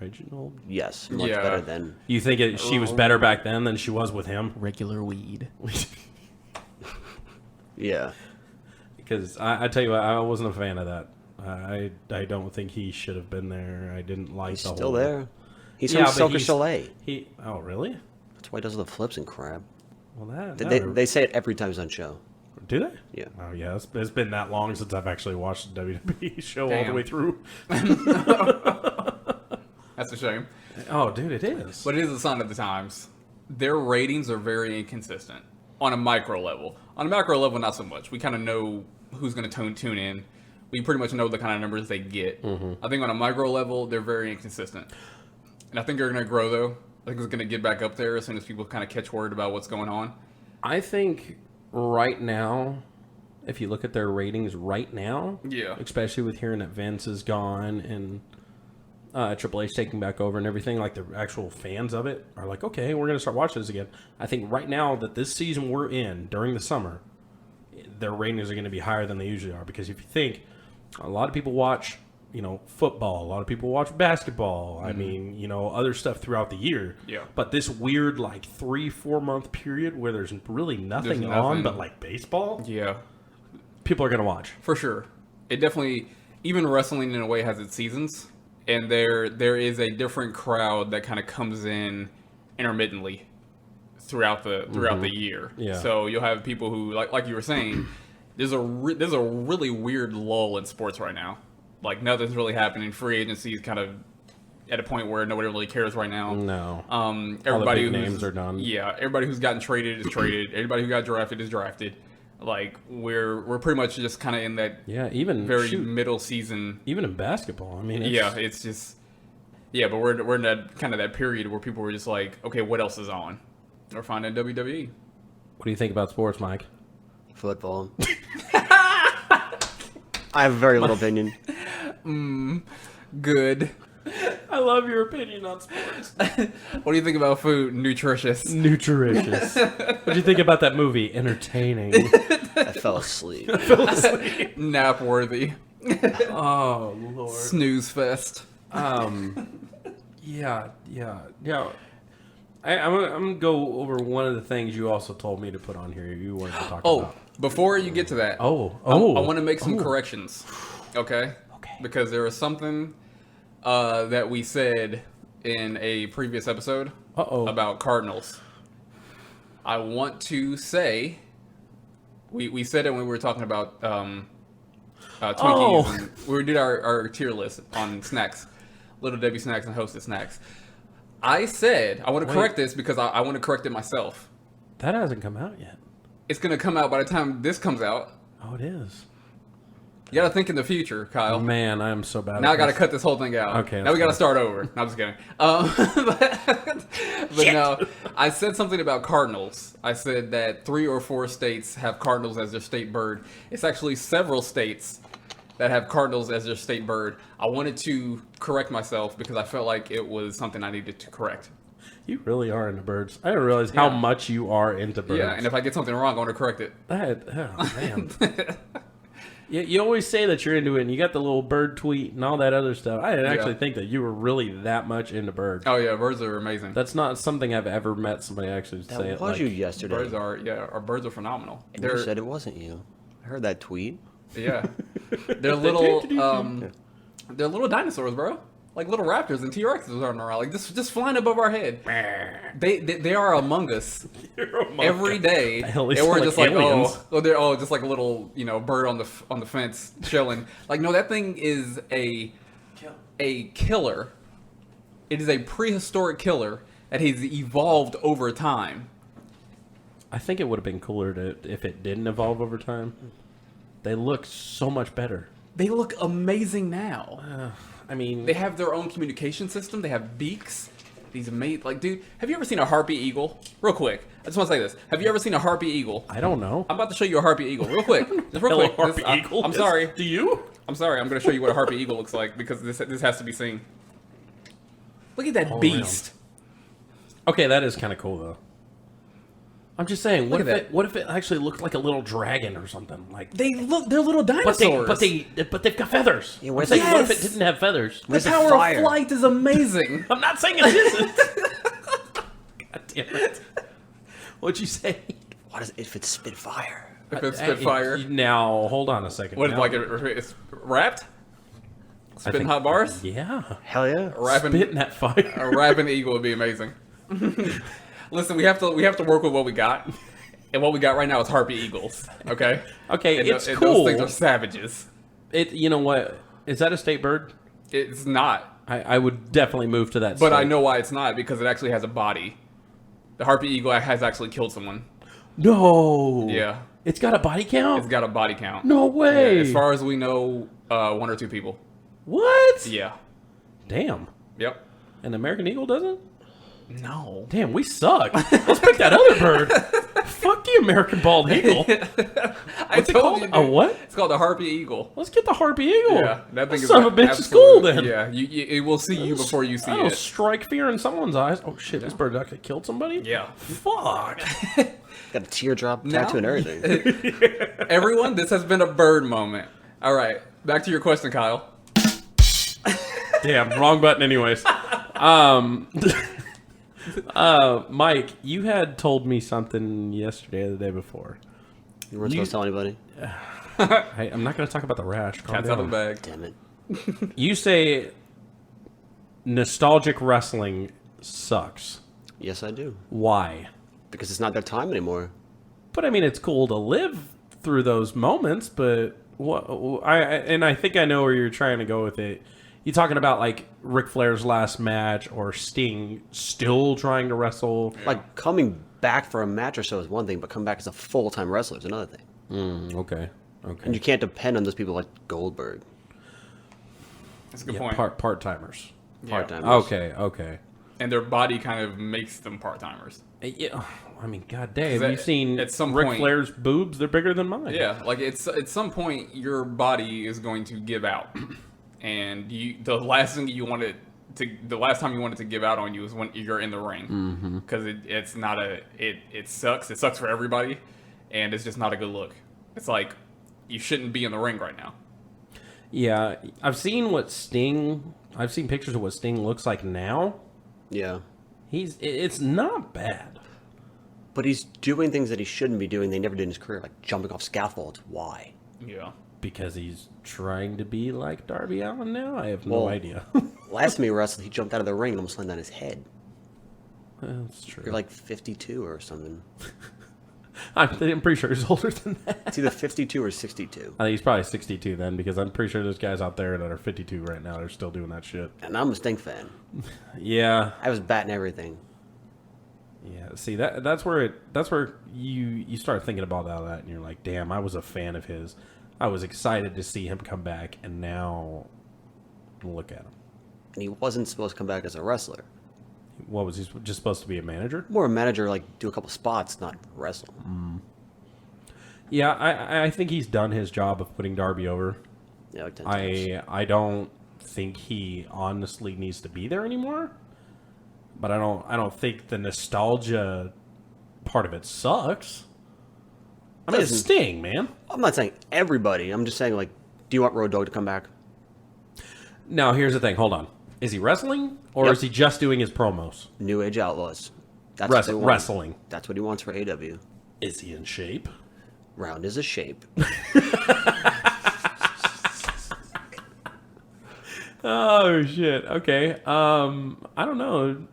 Reginald. Yes, much Yeah. better than. You think she was better back then than she was with him? Regular weed. Yeah. Because I tell you what, I wasn't a fan of that. I don't think he should have been there. I didn't like He's the still whole. there. He's Yeah, from but Cirque du he's- Soleil. Oh, really? That's why he does all the flips and crap. Well, that They say it every time he's on show. do they? Yeah. Oh, yeah. It's been that long since I've actually watched the WWE show all the Damn. way through. That's a shame. Oh, dude, it is. But it is a sign of the times. Their ratings are very inconsistent on a micro level. On a macro level, not so much. We kind of know who's going to tune in. We pretty much know the kind of numbers they get. I think on a micro level, they're very inconsistent. And I think they're going to grow, though. I think it's going to get back up there as soon as people kind of catch word about what's going on. I think right now, if you look at their ratings right now, Yeah. especially with hearing that Vince is gone and Triple H taking back over and everything, like the actual fans of it are like, okay, we're going to start watching this again. I think right now that this season we're in during the summer, their ratings are going to be higher than they usually are. Because if you think, a lot of people watch, football. A lot of people watch basketball. I mean, other stuff throughout the year. Yeah. But this weird, 3-4 month period where there's really nothing on nothing. but like baseball, Yeah, people are going to watch. for sure. It definitely, even wrestling in a way has its seasons. And there is a different crowd that kind of comes in intermittently throughout the year. Yeah. So you'll have people who, like you were saying, there's a really weird lull in sports right now. Like, nothing's really happening. Free agency is kind of at a point where nobody really cares right now. No. Everybody big who's- names are done. Yeah, everybody who's gotten traded is traded. Everybody who got drafted is drafted. Like, we're pretty much just kind of in that Yeah, even very middle season. even in basketball. I mean, Yeah, it's just but we're in that kind of that period where people were just like, okay, what else is on? Or finding WWE. What do you think about sports, Mike? Football. I have very little opinion. Good. I love your opinion on sports. What do you think about food? Nutritious. Nutritious. What do you think about that movie? Entertaining. I fell asleep. Nap worthy. Oh Lord. Snooze fest. Yeah. I'm gonna go over one of the things you also told me to put on here. You wanted to talk Oh, about. before you get to that, I want to make some corrections. Okay. Okay. Because there was something that we said in a previous episode about Cardinals. I want to say we said it when we were talking about Twinkies. And we did our tier list on snacks, Little Debbie snacks and Hostess snacks. I said I want to correct this because I want to correct it myself. That hasn't come out yet. It's going to come out by the time this comes out. Oh, it is. You got to think in the future, Kyle. Man, I am so bad. Now at I got to this. cut this whole thing out. Okay, Now we got to that's start over. No, I'm just kidding. But no, I said something about cardinals. I said that 3 or 4 states have cardinals as their state bird. It's actually several states that have cardinals as their state bird. I wanted to correct myself because I felt like it was something I needed to correct. You really are into birds. I didn't realize how Yeah. much you are into birds. Yeah, and if I get something wrong, I want to correct it. Oh man. You always say that you're into it, and you got the little bird tweet and all that other stuff. I didn't actually think that you were really that much into birds. Oh yeah, birds are amazing. That's not something I've ever met somebody actually say. That it was like, you yesterday. Our birds are phenomenal. And you said it wasn't you. I heard that tweet. Yeah, they're little they're little dinosaurs, bro. Like little raptors and T-Rexes running around, like just flying above our head. They are among us every day, Hell, and they we're sound just like like aliens. they're just like a little bird on the fence chilling. Like no, that thing is a killer. It is a prehistoric killer that has evolved over time. I think it would have been cooler if it didn't evolve over time. They look so much better. They look amazing now. I mean, They have their own communication system. They have beaks. These amazing, like, dude, have you ever seen a harpy eagle? Real quick, I just want to say this. Have you ever seen a harpy eagle? I don't know. I'm about to show you a harpy eagle, real quick. Just real Hello, quick. harpy This- eagle. I'm sorry. Do you? I'm sorry. I'm going to show you what a harpy eagle looks like because this has to be seen. Look at that All beast. Okay, that is kind of cool though. I'm just saying, Look at that. what if it actually looked like a little dragon or something? Like, They're little but dinosaurs. they've got feathers. Yeah, I'm where's saying, the- what if it Yes! didn't have feathers? the Where's the power fire? of flight is amazing. I'm not saying it isn't. God damn it! What'd you say? What is if it spit fire? If it's Spitfire. Now, hold on a second. What, Now- like, it's wrapped? I Spitting think- hot bars? Yeah. Hell yeah. Spitting that fire. A rapping eagle would be amazing. Listen, we have to work with what we got, and what we got right now is harpy eagles. Okay. Okay, And it's and cool. Those things are savages. You know what? Is that a state bird? It's not, I would definitely move to that. but I state. know why it's not because it actually has a body. The harpy eagle has actually killed someone. No. Yeah, It's got a body count. it's got a body count. No way. Yeah, as far as we know, 1 or 2 people. What? Yeah. Damn. Yep. An American eagle doesn't? No. Damn, we suck. Let's pick that other bird. Fuck the American bald eagle. I What's it told called? you. A dude. what? It's called the harpy eagle. Let's get the harpy eagle. Yeah, that thing is son of a bitch is absolute- cool then. Yeah, it will see you before you see That'll it. strike fear in someone's eyes. Oh shit, this bird actually killed somebody? Yeah. Fuck. Got a teardrop No. tattoo and everything. Everyone, this has been a bird moment. All right, back to your question, Kyle. Damn, wrong button anyways. Mike, you had told me something yesterday or the day before. You weren't supposed to tell anybody. Hey, I'm not going to talk about the rash. Calm Cat's out of the down. bag. Damn it. You say nostalgic wrestling sucks. Yes, I do. Why? Because it's not their time anymore. But I mean, it's cool to live through those moments. But I think I know where you're trying to go with it. You talking about like Ric Flair's last match or Sting still trying to wrestle? Like coming back for a match or so is one thing, but come back as a full-time wrestler is another thing. Okay. And Okay. you can't depend on those people like Goldberg. That's a good Yeah, point. part timers. Yeah. Part-timers. Okay. And their body kind of makes them part timers. Yeah. I mean, god damn, That- you've seen at some Ric point- Flair's boobs? They're bigger than mine. Yeah, like it's at some point your body is going to give out, and the last time you want it to give out on you is when you're in the ring, because it's not it sucks. It sucks for everybody, and it's just not a good look. It's like you shouldn't be in the ring right now. Yeah, I've seen pictures of what Sting looks like now. Yeah. It's not bad. But he's doing things that he shouldn't be doing. They never did in his career, like jumping off scaffolds. Why? Yeah. Because he's trying to be like Darby Allin now? I have no Well, idea. Last time he wrestled, he jumped out of the ring and almost landed on his head. That's true. You're like 52 or something. I'm pretty sure he's older than that. It's either 52 or 62. I think he's probably 62 then, because I'm pretty sure there's guys out there that are 52 right now. They're still doing that shit. And I'm a Sting fan. Yeah. I was batting everything. Yeah, see that's where you start thinking about all that, and you're like, damn, I was a fan of his. I was excited to see him come back, and now look at him. And he wasn't supposed to come back as a wrestler. What was he just supposed to be a manager? More a manager, like do a couple spots, not wrestle. Yeah, I think he's done his job of putting Darby over. Yeah, like 10 times. I don't think he honestly needs to be there anymore. But I don't think the nostalgia part of it sucks. I mean, it's Listen. Sting, man. I'm not saying everybody. I'm just saying, like, do you want Road Dogg to come back? Now, here's the thing. Hold on. Is he wrestling or Yep. is he just doing his promos? New Age Outlaws. That's what they want. Wrestling. That's what he wants for AW. Is he in shape? Round is a shape. Oh shit. Okay. I don't know.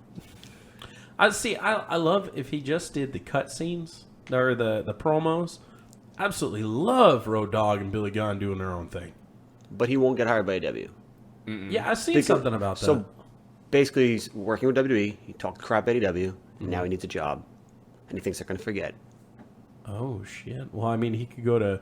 I see. I love if he just did the cutscenes or the promos. Absolutely love Road Dogg and Billy Gunn doing their own thing. But he won't get hired by AW. Yeah, I seen something about that. So basically, he's working with WWE. He talked crap at AW. And now he needs a job. And he thinks they're going to forget. Oh shit. Well, I mean, he could go to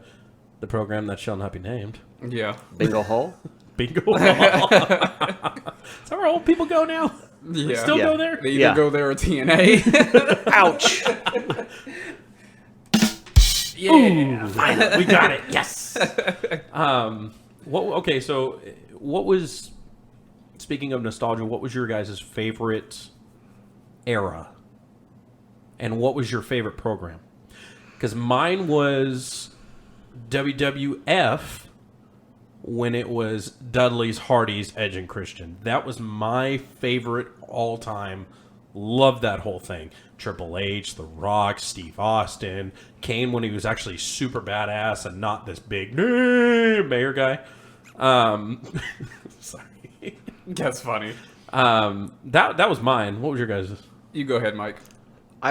the program that shall not be named. Yeah. Bingo Hall? Bingo. Is that where old people go now? They Yeah. still Yeah. go there? They either Yeah. go there or TNA. Ouch! Ooh, finally, we got it. Yes. Okay, so what was? Speaking of nostalgia, what was your guys' favorite era? And what was your favorite program? Because mine was WWF when it was Dudley's, Hardy's, Edge, and Christian. That was my favorite all time. Loved that whole thing. Triple H, The Rock, Steve Austin, Kane when he was actually super badass and not this big mayor guy. Sorry. That's funny. That was mine. What was your guys'? You go ahead, Mike.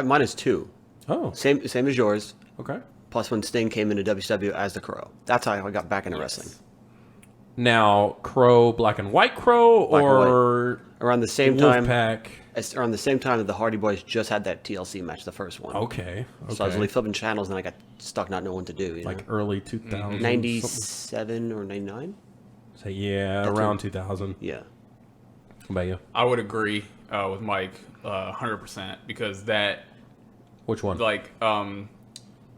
Mine is 2. Oh, Same as yours. okay. Plus when Sting came into WCW as the Crow. That's how I got back into wrestling. Now, Crow, Black and White Crow, Black and or Around the same time, Wolfpack? it's around the same time that the Hardy Boys just had that TLC match, the first one. Okay. So I was really flipping channels, and I got stuck not knowing what to do. You Like know? early 2000s. 97 or 99? So yeah, around 2000. Yeah. What about you? I would agree with Mike 100% because that Which one? like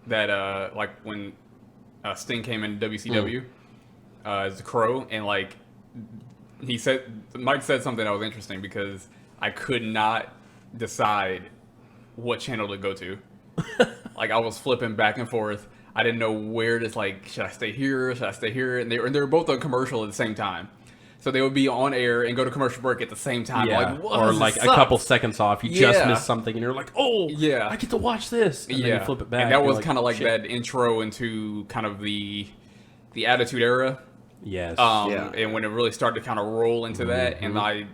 like when Sting came into WCW as the Crow, and like Mike said something that was interesting because I could not decide what channel to go to. Like I was flipping back and forth. I didn't know where to, like, should I stay here? Should I stay here? And they were both on commercial at the same time. So they would be on air and go to commercial break at the same time. Yeah, Like, what? or This like a sucks. couple seconds off. You just Yeah. missed something, and you're like, "Oh, Yeah. I get to watch this." And then you flip it back. And that you're was kind of like "Shit." that intro into kind of the Attitude Era. Yes. Yeah. And when it really started to kind of roll into that, Mm-hmm. and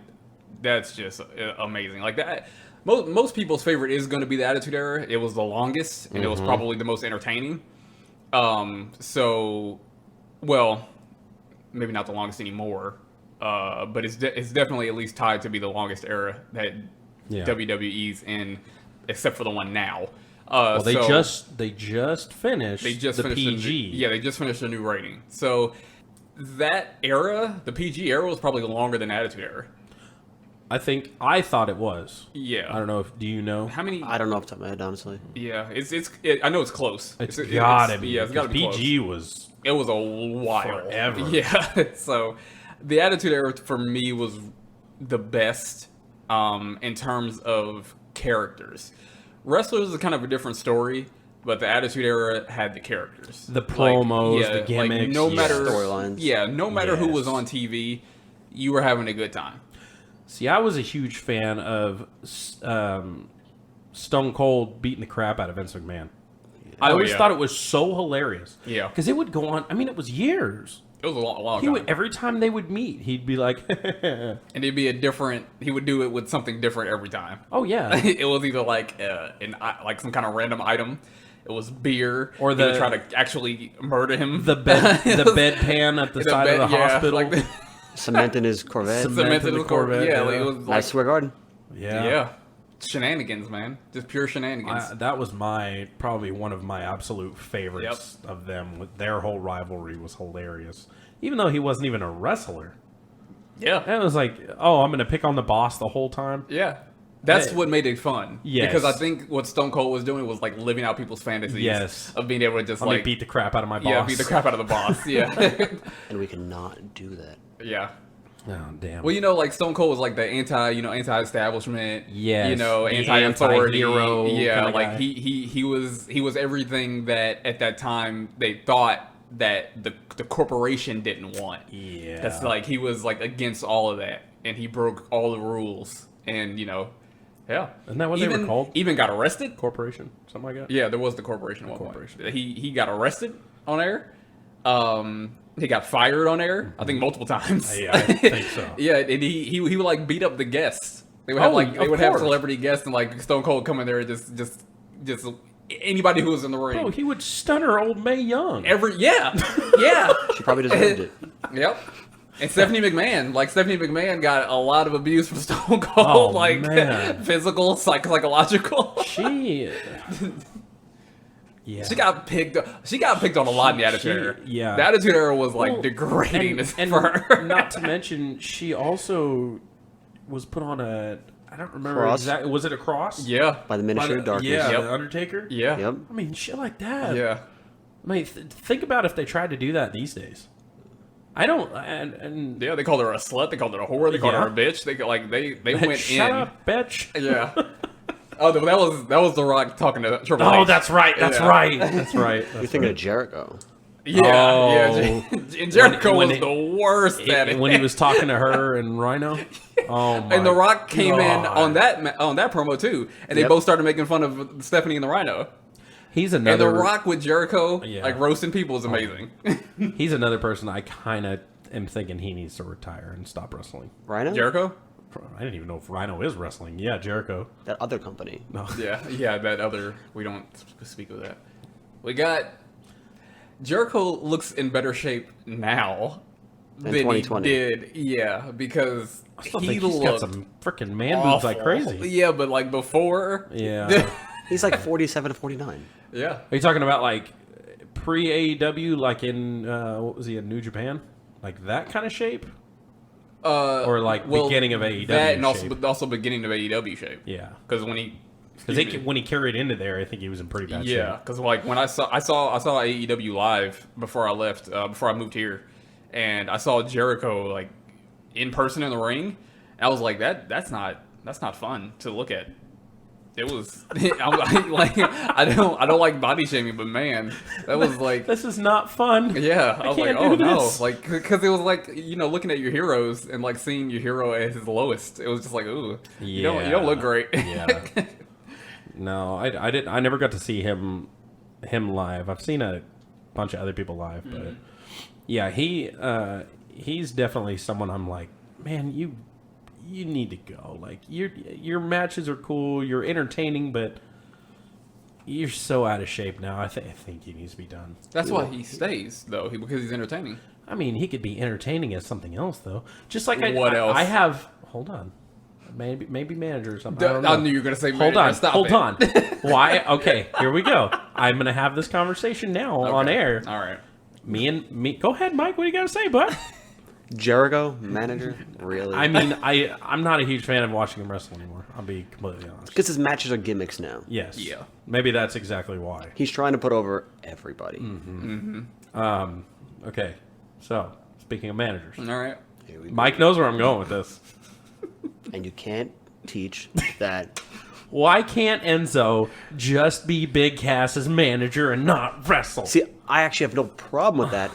that's just amazing. Like that, most people's favorite is going to be the Attitude Era. It was the longest, and it Mm-hmm. was probably the most entertaining. So, well, maybe not the longest anymore, but it's definitely at least tied to be the longest era that Yeah. WWE's in, except for the one now. well, they so- just finished. they just the finished PG. yeah, they just finished a new rating. So that era, the PG era, was probably longer than Attitude Era. I thought it was. Yeah. I don't know if do you know? How many? I don't know off the top of my head, honestly. Yeah, I know it's close. It's gotta be. Yeah, it's gotta be close. PG was It was a while. Forever. Yeah. So the Attitude Era for me was the best in terms of characters. Wrestlers is kind of a different story, but the Attitude Era had the characters. The promos, the gimmicks, no yeah. matter Storylines. Yeah, no matter who was Yes. on TV, you were having a good time. See, I was a huge fan of Stone Cold beating the crap out of Vince McMahon. I Oh, always yeah. thought it was so hilarious. Yeah. Because it would go on. I mean, it was years. It was a long He time. would, every time they would meet, he'd be like, And it'd be he would do it with something different every time. "Oh yeah." It was either like like some kind of random item. It was beer, Or he would the- try to actually murder him. The bedpan at the side of the hospital. like the, Cement in his Corvette. Cement in the Corvette, Yeah, yeah. like, it was Nice like Square Garden. yeah, shenanigans, man, just pure shenanigans. That was probably one of my absolute favorites of them. With their whole rivalry was hilarious, even though he wasn't even a wrestler. yeah, And it was like, oh, I'm gonna pick on the boss the whole time. yeah. That's Hey. what made it fun. Yes. Because I think what Stone Cold was doing was like living out people's fantasies. Yes. Of being able to just Let me like beat the crap out of my boss. beat the crap out of the boss. Yeah, And we cannot do that. yeah. Oh damn. Well, like Stone Cold was like the anti-establishment. Yes, The the anti-authority anti-hero Yeah, kinda like guy. he was everything that at that time they thought that the corporation didn't want. Yeah. That's like he was like against all of that, and he broke all the rules, and yeah. Isn't that what they were called? Even got arrested. Corporation, something like that. Yeah, there was the corporation. At one point. He got arrested on air. He got fired on air. I think multiple times. Yeah, I think so. Yeah, and he would like beat up the guests. They would Oh, have of have course. celebrity guests, and like Stone Cold come in there and just anybody who was in the ring. Oh, he would stun her old Mae Young. yeah. She probably deserved it. Yep. And Stephanie McMahon got a lot of abuse from Stone Cold, Oh, man. physical, psychological. She. Yeah. She got picked on a lot in the Attitude Era. yeah. The Attitude Era was like Well, degrading and for her. not to mention, she also was put on a. I don't remember Cross? exactly. Was it a cross? Yeah. By the By Ministry the- of Darkness. Yeah, Yep. the Undertaker. Yeah. Yep. I mean, shit like that. Yeah. I mean, think about if they tried to do that these days. I don't. And Yeah, they called her a slut. They called her a whore. They called Yeah. her a bitch. They went shut in. up, bitch. Yeah. Oh, that was The Rock talking to Triple H. Oh, that's right. That's Yeah. right. That's right. You're thinking of Jericho. Yeah, Oh. yeah. And Jericho When was it- the worst at it. when he was talking to her and Rhino. Oh my. And The Rock came in God. on that promo too, and they Yep. both started making fun of Stephanie and the Rhino. He's And another. The Rock with Jericho, Yeah. like roasting people, is amazing. He's another person I kind of am thinking he needs to retire and stop wrestling. Rhino? Jericho? I didn't even know if Rhino is wrestling. Yeah, Jericho. That other company. No. Yeah, that other. We don't speak of that. We got Jericho looks in better shape now Than than 2020. he did. Yeah, because I still he think he's got looked some freaking man boobs like awful. crazy. Yeah, but like before. Yeah. He's like 47 to 49. Yeah. Are you talking about like pre AEW, like in what was he in New Japan, like that kind of shape, or like beginning of AEW That and shape? also beginning of AEW shape. Yeah, Because when he. because when he carried into there, I think he was in pretty bad Yeah, shape. because like when I saw AEW live before I left, before I moved here, and I saw Jericho like in person in the ring, I was like, that's not fun to look at. It was I don't like body shaming, but man, that was like. This is not fun. Yeah, I was like, can't oh do no, this. like because it was like looking at your heroes and like seeing your hero at his lowest. It was just like, ooh, you don't look great. Yeah. No, I never got to see him live. I've seen a bunch of other people live, but yeah, he's definitely someone I'm like, man, you need to go. Like your matches are cool, you're entertaining, but you're so out of shape now. I think he needs to be done. That's why he stays though, because he's entertaining. I mean, he could be entertaining as something else though. Just like What else? I have. Hold on. Maybe manager or something. I don't I know. knew you were gonna say. Hold manager. on, Stop hold it. on. Why? Okay, here we go. I'm gonna have this conversation now on Okay. air. All right. Me. Go ahead, Mike. What do you got to say, bud? Jericho, manager? Really? I mean, I'm not a huge fan of watching him wrestle anymore. I'll be completely honest. Because his matches are gimmicks now. Yes. Yeah. Maybe that's exactly why. He's trying to put over everybody. Okay. So speaking of managers, All right. Here we go. Mike knows where I'm going with this. And you can't teach that. Why can't Enzo just be Big Cass's manager and not wrestle? See, I actually have no problem with that,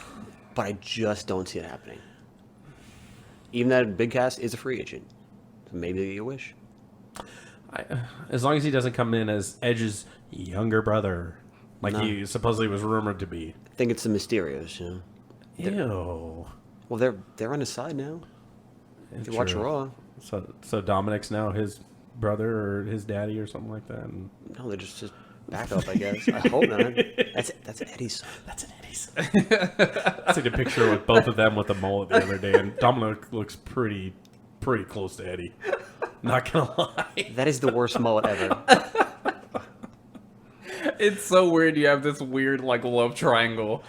but I just don't see it happening. Even that Big Cass is a free agent. So maybe you wish. As long as he doesn't come in as Edge's younger brother, like he supposedly was rumored to be. I think it's the Mysterios, you know. Ew. Well, they're on his side now. If you watch True. Raw. So Dominic's now his brother or his daddy or something like that. And No, they're just backup, I guess. I hope not. That's Eddie's son. that's an Eddie's. I seen a picture with both of them with a mullet the other day, and Dominic looks pretty close to Eddie. Not gonna lie. That is the worst mullet ever. It's so weird. You have this weird like love triangle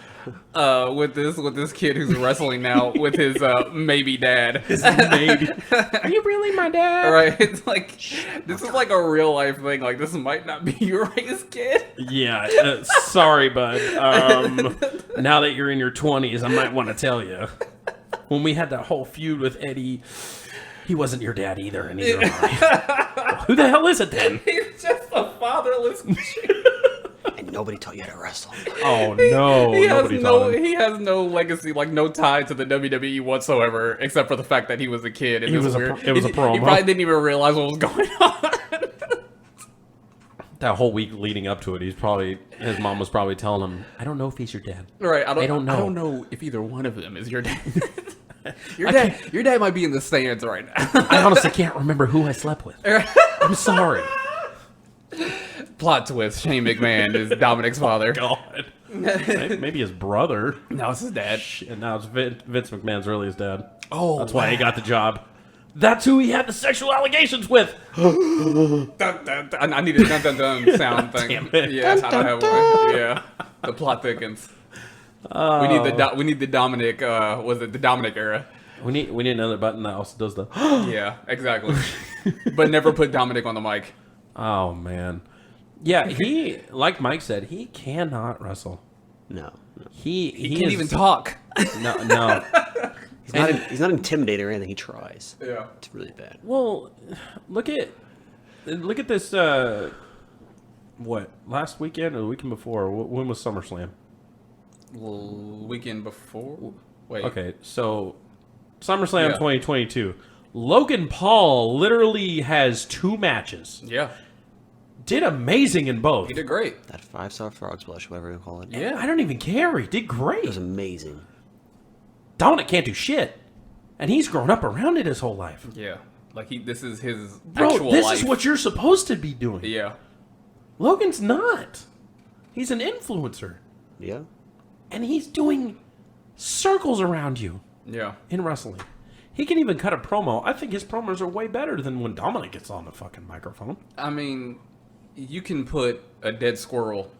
with this kid who's wrestling now with his maybe dad. Maybe. Are you really my dad? Right? It's like this is like a real life thing. Like this might not be your raised kid. Yeah. Sorry, bud. Now that you're in your 20s, I might want to tell you. when we had that whole feud with Eddie, he wasn't your dad either, and neither am I. Well, who the hell is it then? He's just a fatherless. And nobody taught you how to wrestle. Oh no, He has nobody taught him. he has no legacy, like no tie to the WWE whatsoever, except for the fact that he was a kid. And He this was a weird, it was a he promo. probably didn't even realize what was going on. That whole week leading up to it, his mom was probably telling him, "I don't know if he's your dad." Right? I don't know. I don't know if either one of them is your dad. Your dad might be in the stands right now. I honestly can't remember who I slept with. I'm sorry. Plot twist: Shane McMahon is Dominic's father. God. Maybe his brother. Now it's his dad. And now it's Vince McMahon's really his dad. Oh, That's why he got the job. That's who he had the sexual allegations with. Dun, dun, dun. I need a dun dun dun sound thing. Damn it. Yeah, I don't have one. Yeah, the plot thickens. We need the Dominic. Was it the Dominic era? We need another button that also does the. Yeah, exactly. But never put Dominic on the mic. Oh man, yeah. He, like Mike said, he cannot wrestle. No. He He can't is- even talk. No. He's not intimidating or anything. He tries. Yeah. It's really bad. Well, look at this. What, last weekend or the weekend before? When was SummerSlam? Weekend before. Wait. Okay, so SummerSlam Yeah. 2022. Logan Paul literally has 2 matches. Yeah, Did amazing in both. he did great. That 5-star frog splash, whatever you call it. Yeah. I don't even care. He did It great. was amazing. Dominic can't do shit, and he's grown up around it his whole life. Yeah, like this is his Bro, actual this life. is what you're supposed to be doing. Yeah. Logan's not. He's an influencer, Yeah. and he's doing circles around you Yeah. in wrestling. He can even cut a promo. I think his promos are way better than when Dominic gets on the fucking microphone. I mean, you can put a dead squirrel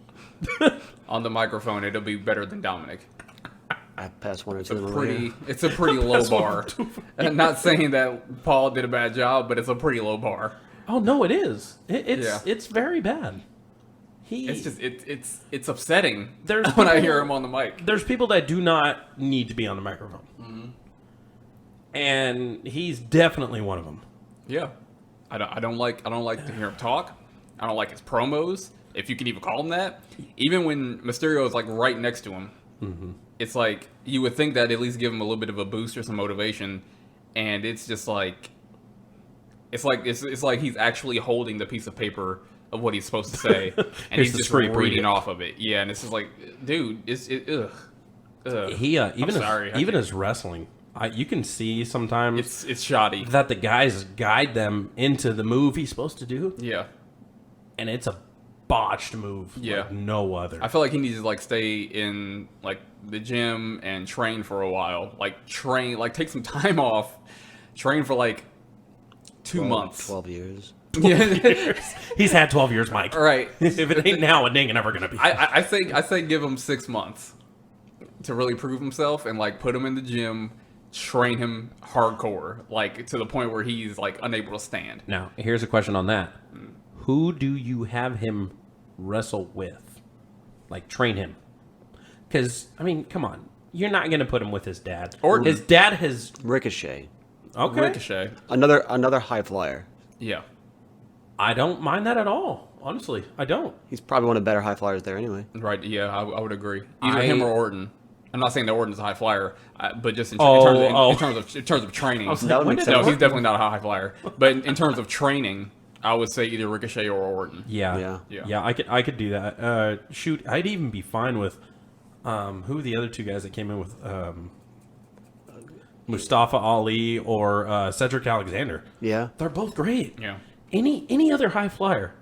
on the microphone; it'll be better than Dominic. I passed 1 or 2 in the way. It's a pretty low bar. I'm not saying that Paul did a bad job, but it's a pretty low bar. Oh no, it is. It's Yeah. it's very bad. It's just it's upsetting There's when I people- hear him on the mic. There's people that do not need to be on the microphone, Mm-hmm. and he's definitely one of them. Yeah, I don't like to hear him talk. I don't like his promos, if you can even call him that. Even when Mysterio is like right next to him, it's like you would think that at least give him a little bit of a boost or some motivation, and it's just like it's like he's actually holding the piece of paper of what he's supposed to say, and Here's he's the just script, read reading it. off of it. Yeah, and it's just like, dude, ugh. He even sorry, I even can't- his wrestling, you can see sometimes it's shoddy. that the guys guide them into the move he's supposed to do, Yeah. and it's a botched move. Yeah. like no other. I feel like he needs to like stay in like the gym and train for a while. Like take some time off, train for like 2 months. 12 years. Yeah. He's had 12 years, Mike. All right. If it ain't now, it ain't never gonna be. I say give him 6 months to really prove himself and like put him in the gym, train him hardcore, like to the point where he's like unable to stand. Now, here's a question on that. Who do you have him wrestle with? Like, train him? Because, I mean, come on. You're not going to put him with his dad. Or- his dad has... Ricochet. Okay. Ricochet. Another high flyer. Yeah. I don't mind that at all. Honestly, I don't. He's probably one of the better high flyers there anyway. Right. Yeah, I would agree. Either I- him or Orton. I'm not saying that Orton's a high flyer, but just in Oh, terms of training. I was That would when make did No, sense. he's definitely not a high flyer. But in terms of training, I would say either Ricochet or Orton. Yeah. Yeah. I could do that. Shoot, I'd even be fine with... who are the other two guys that came in with... Mustafa Ali or Cedric Alexander? Yeah. They're both great. Yeah. Any other high flyer.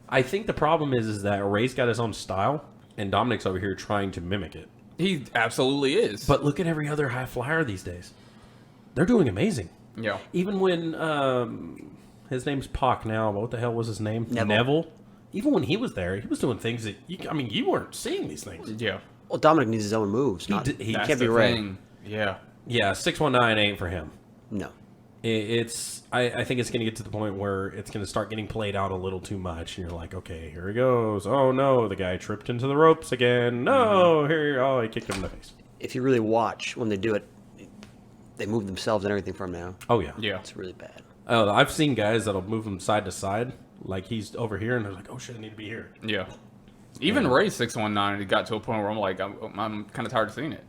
I think the problem is that Ray's got his own style, and Dominic's over here trying to mimic it. He absolutely is. But look at every other high flyer these days. They're doing amazing. yeah. Even when his name's Pac now, but what the hell was his name? Neville. Even when he was there, he was doing things that you weren't seeing these things. Yeah. Well, Dominic needs his own moves. Not, he That's can't the be Ray. thing. Yeah. Yeah, 619 ain't for him. No. I think it's going to get to the point where it's going to start getting played out a little too much, and you're like, okay, here he goes. Oh no, the guy tripped into the ropes again. No, he kicked him in the face. If you really watch when they do it, They move themselves and everything from now. Oh yeah. Yeah. It's really bad. Oh, I've seen guys that'll move them side to side, like he's over here, and they're like, "Oh shit, I need to be here." Yeah. Even Ray 619, it got to a point where I'm like, I'm kind of tired of seeing it.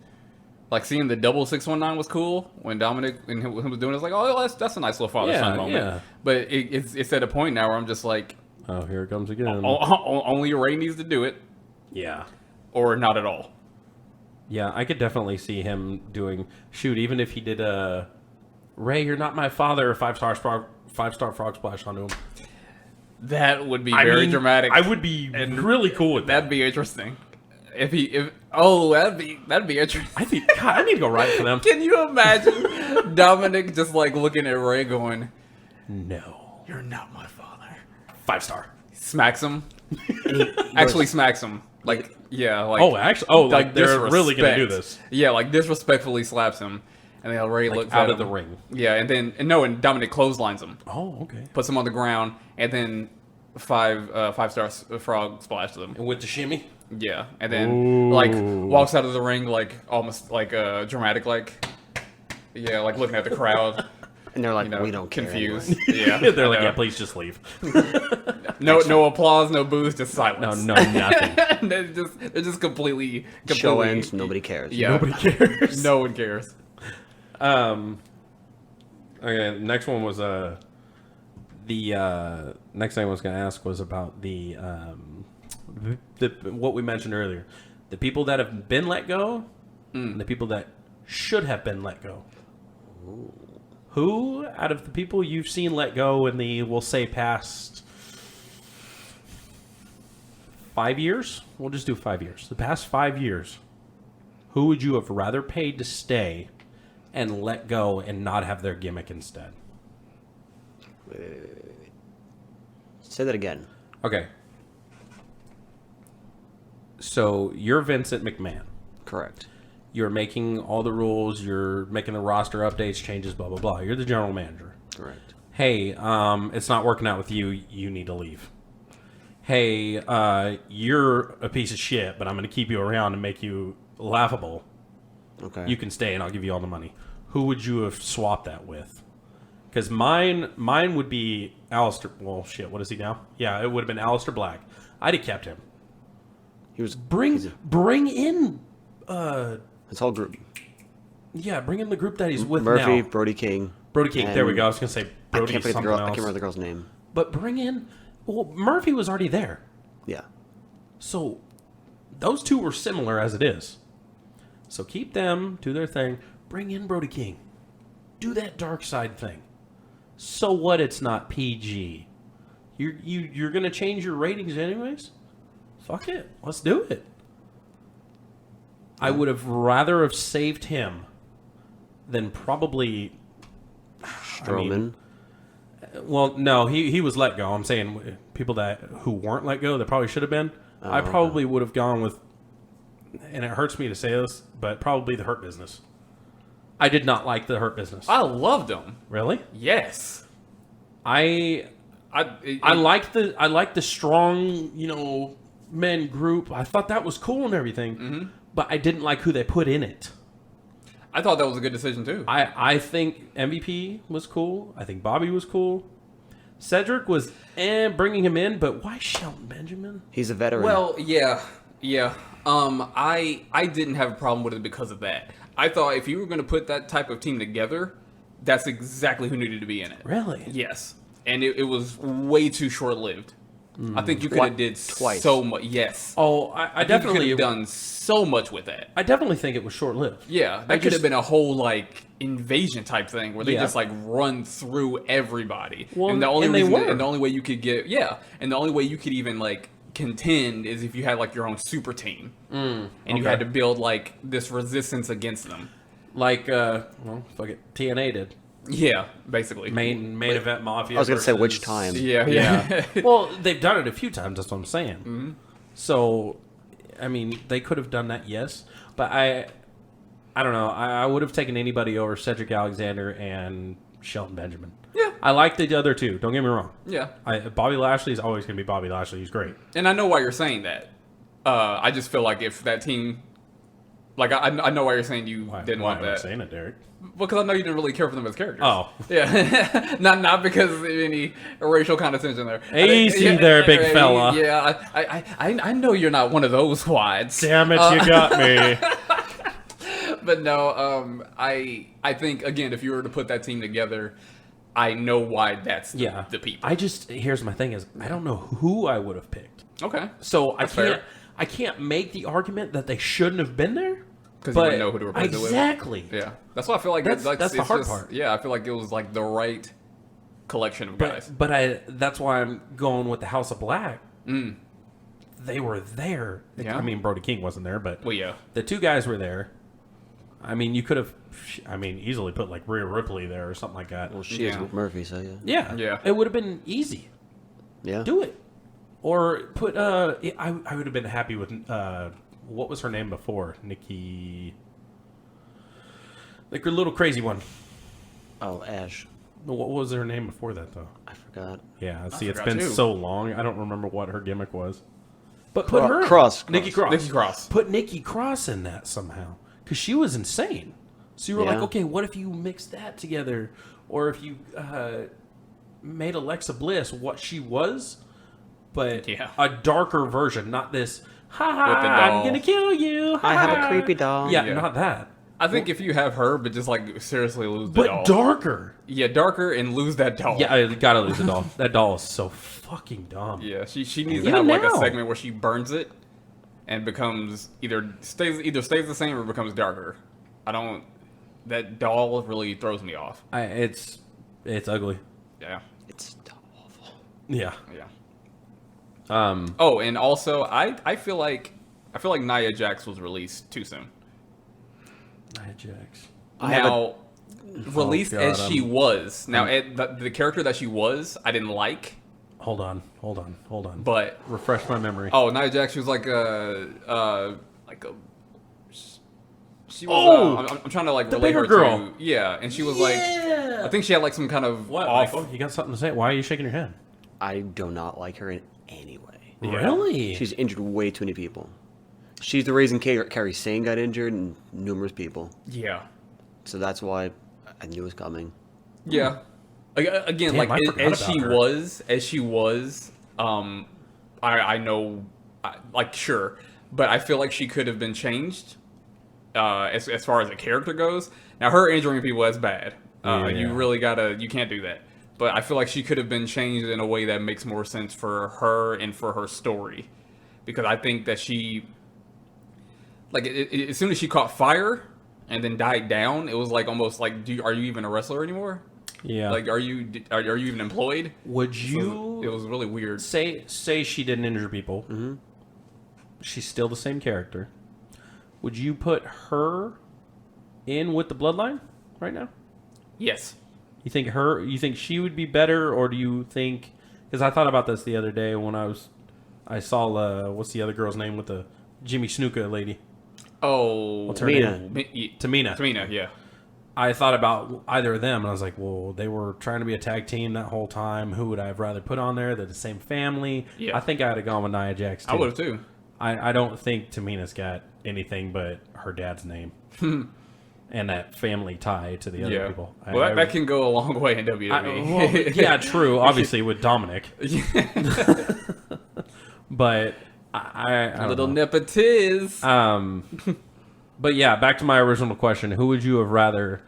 Like seeing the double 619 was cool when Dominic and him was doing it. It's like, oh, that's a nice little father son moment. Yeah. But it's at a point now where I'm just like, Oh, here it comes again. only Ray needs to do it, Yeah. or not at all. Yeah, I could definitely see him doing even if he did a Ray, you're not my father, 5-star frog splash onto him. That would be very dramatic. I would be really cool with that. That'd be interesting. That'd be interesting. I think God, I need to go right for them. Can you imagine Dominic just like looking at Ray going, No. "You're not my father." 5-star. Smacks him. Actually smacks him. Like, yeah, like like they're really gonna do disrespect. this. Yeah, like disrespectfully slaps him, and then Ray looks out at of him. the ring. Yeah, and Dominic clotheslines him, Oh, okay. puts him on the ground, and then five-star frog splashes him. And with the shimmy? Yeah, and then like walks out of the ring like almost like dramatic, like like looking at the crowd. And they're like, You know, we don't care. confused. Anyway. Yeah, They're I like, know. yeah, please just leave. No applause, no boos, just No, silence. nothing. they're just completely Show ends, nobody cares. Yeah, Nobody cares. no one cares. Okay, next one was the next thing I was going to ask was about the what we mentioned earlier, the people that have been let go, and the people that should have been let go. Who out of the people you've seen let go in the we'll say past 5 years? We'll just do 5 years. The past 5 years, who would you have rather paid to stay and let go and not have their gimmick instead? Say that again. Okay. So you're Vincent McMahon. Correct. You're making all the rules. You're making the roster updates, changes, blah, blah, blah. You're the general manager. Correct. Hey, it's not working out with you. You need to leave. Hey, you're a piece of shit, but I'm going to keep you around and make you laughable. Okay. You can stay and I'll give you all the money. Who would you have swapped that with? Because mine would be Aleister. Well, shit, what is he now? Yeah, it would have been Aleister Black. I'd have kept him. He was Bring in, his whole group. yeah, bring in the group that he's with Murphy, now. Brody King. Brody King. There we and go. I was gonna say I Brody can't forget the something girl. I else. can't remember the girl's name. But bring in. Well, Murphy was already there, Yeah. so those two were similar as it is. So keep them, do their thing. Bring in Brody King. Do that dark side thing. So what? It's not PG. You're gonna change your ratings anyways. Fuck it. Let's do it. I would have rather have saved him than probably Strowman. well, no, he was let go. I'm saying people who weren't let go that probably should have been. I probably would have gone with, and it hurts me to say this, but probably the Hurt Business. I did not like the Hurt Business. I loved him. Really? Yes. I like the strong, men group. I thought that was cool and everything, but I didn't like who they put in it. I thought that was a good decision too. I think MVP was cool. I think Bobby was cool. Cedric was bringing him in, but why Shelton Benjamin? He's a veteran. Well, yeah. I didn't have a problem with it because of that. I thought if you were going to put that type of team together, that's exactly who needed to be in it. Really? Yes, and it was way too short-lived. I think you could have did Twice. so much. Yes. Oh, I definitely could have done so much with that. I definitely think it was short-lived. Yeah, that could have been a whole like invasion type thing where they just like run through everybody. Well, and the only and they reason, were. and the only way you could get and the only way you could even like contend is if you had like your own super team, and you had to build like this resistance against them. Like, fuck it, TNA did. Yeah, basically. Main event Mafia. I was going to say which versus- time. Yeah. Well, they've done it a few times. That's what I'm saying. So, I mean, they could have done that, yes. But I don't know. I would have taken anybody over Cedric Alexander and Shelton Benjamin. Yeah. I like the other two. Don't get me wrong. Yeah. Bobby Lashley is always going to be Bobby Lashley. He's great. And I know why you're saying that. I just feel like if that team Like I know why you're saying you didn't want am I that. saying it, Derek? Because I know you didn't really care for them as characters. Oh. Yeah. not because of any racial condescension there. Easy there, big fella. Yeah, I know you're not one of those wads. Damn it, you got me. But no, I think, again, if you were to put that team together, I know why that's the people. Here's my thing is, I don't know who I would have picked. Okay. So That's fair. I can't make the argument that they shouldn't have been there. Because you wouldn't know who to replace it with. Exactly. Yeah. That's why I feel like That's it's the hard just- part. Yeah, I feel like it was like the right collection of guys. But that's why I'm going with the House of Black. They were there. Yeah. I mean, Brody King wasn't there, but Well, yeah. the two guys were there. I mean, you could have, easily put like Rhea Ripley there or something like that. Well, she is Yeah. with Murphy, so yeah. Yeah, Yeah. it would have been easy. Yeah. Do it, or put. I would have been happy with. What was her name before? Nikki. Like her little crazy one. Oh, Ash. What was her name before that though? I forgot. Yeah, see, it's forgot been too. so long. I don't remember what her gimmick was. But put her in. Cross. Nikki Cross. Nikki Cross. Put Nikki Cross in that somehow because she was insane. So you were like, Yeah. okay, what if you mix that together, or if you made Alexa Bliss what she was, but Yeah. a darker version, not this. Ha ha! With the I'm doll. gonna kill you. Ha, I have a ha." creepy doll. Yeah, Yeah. not that, I think if you have her, but just like seriously lose the but doll. darker. Yeah, darker and lose that doll. Yeah, I gotta lose the doll. That doll is so fucking dumb. Yeah, she needs to Even have like now. a segment where she burns it and becomes either stays the same or becomes darker. That doll really throws me off. It's ugly. Yeah. It's awful. Yeah. Yeah. Um. Oh, and also I feel like Nia Jax was released too soon. Nia Jax. Now released God, as she was. Now the character that she was, I didn't like, Hold on. but Refresh my memory. oh, Nia Jax, she was like a she was Oh! I'm trying to like The relate bigger her girl. to, yeah, and she was like, I think she had like some kind of What, off. Michael? You got something to say? Why are you shaking your head? I do not like her in any way. Really? She's injured way too many people. She's the reason Carrie Sane got injured and numerous people. Yeah, So that's why I knew it was coming. yeah. Again, Damn, I like forgot as about she her. was, I know, like sure, but I feel like she could have been changed. As far as a character goes, now her injuring people, that's bad. Yeah. You really you can't do that. But I feel like she could have been changed in a way that makes more sense for her and for her story, because I think that she, like, as soon as she caught fire and then died down, it was like almost like, are you even a wrestler anymore? Yeah. Like, are you even employed? Would So you it was really weird. say she didn't injure people? Mm-hmm. She's still the same character. Would you put her in with the Bloodline right now? Yes. You think she would be better, or do you think? Because I thought about this the other day when I saw what's the other girl's name with the Jimmy Snuka lady? Oh, What's her Tamina. name? Tamina. Tamina, yeah. I thought about either of them, and I was like, well, they were trying to be a tag team that whole time. Who would I have rather put on there? They're the same family. Yeah. I think I'd have gone with Nia Jax too. I would have too. I don't think Tamina's got anything but her dad's name and that family tie to the other Yeah. people. Well, that can go a long way in WWE. well, yeah, true. Obviously with Dominic, but I don't Little know. nepotiz. But yeah, back to my original question: who would you have rather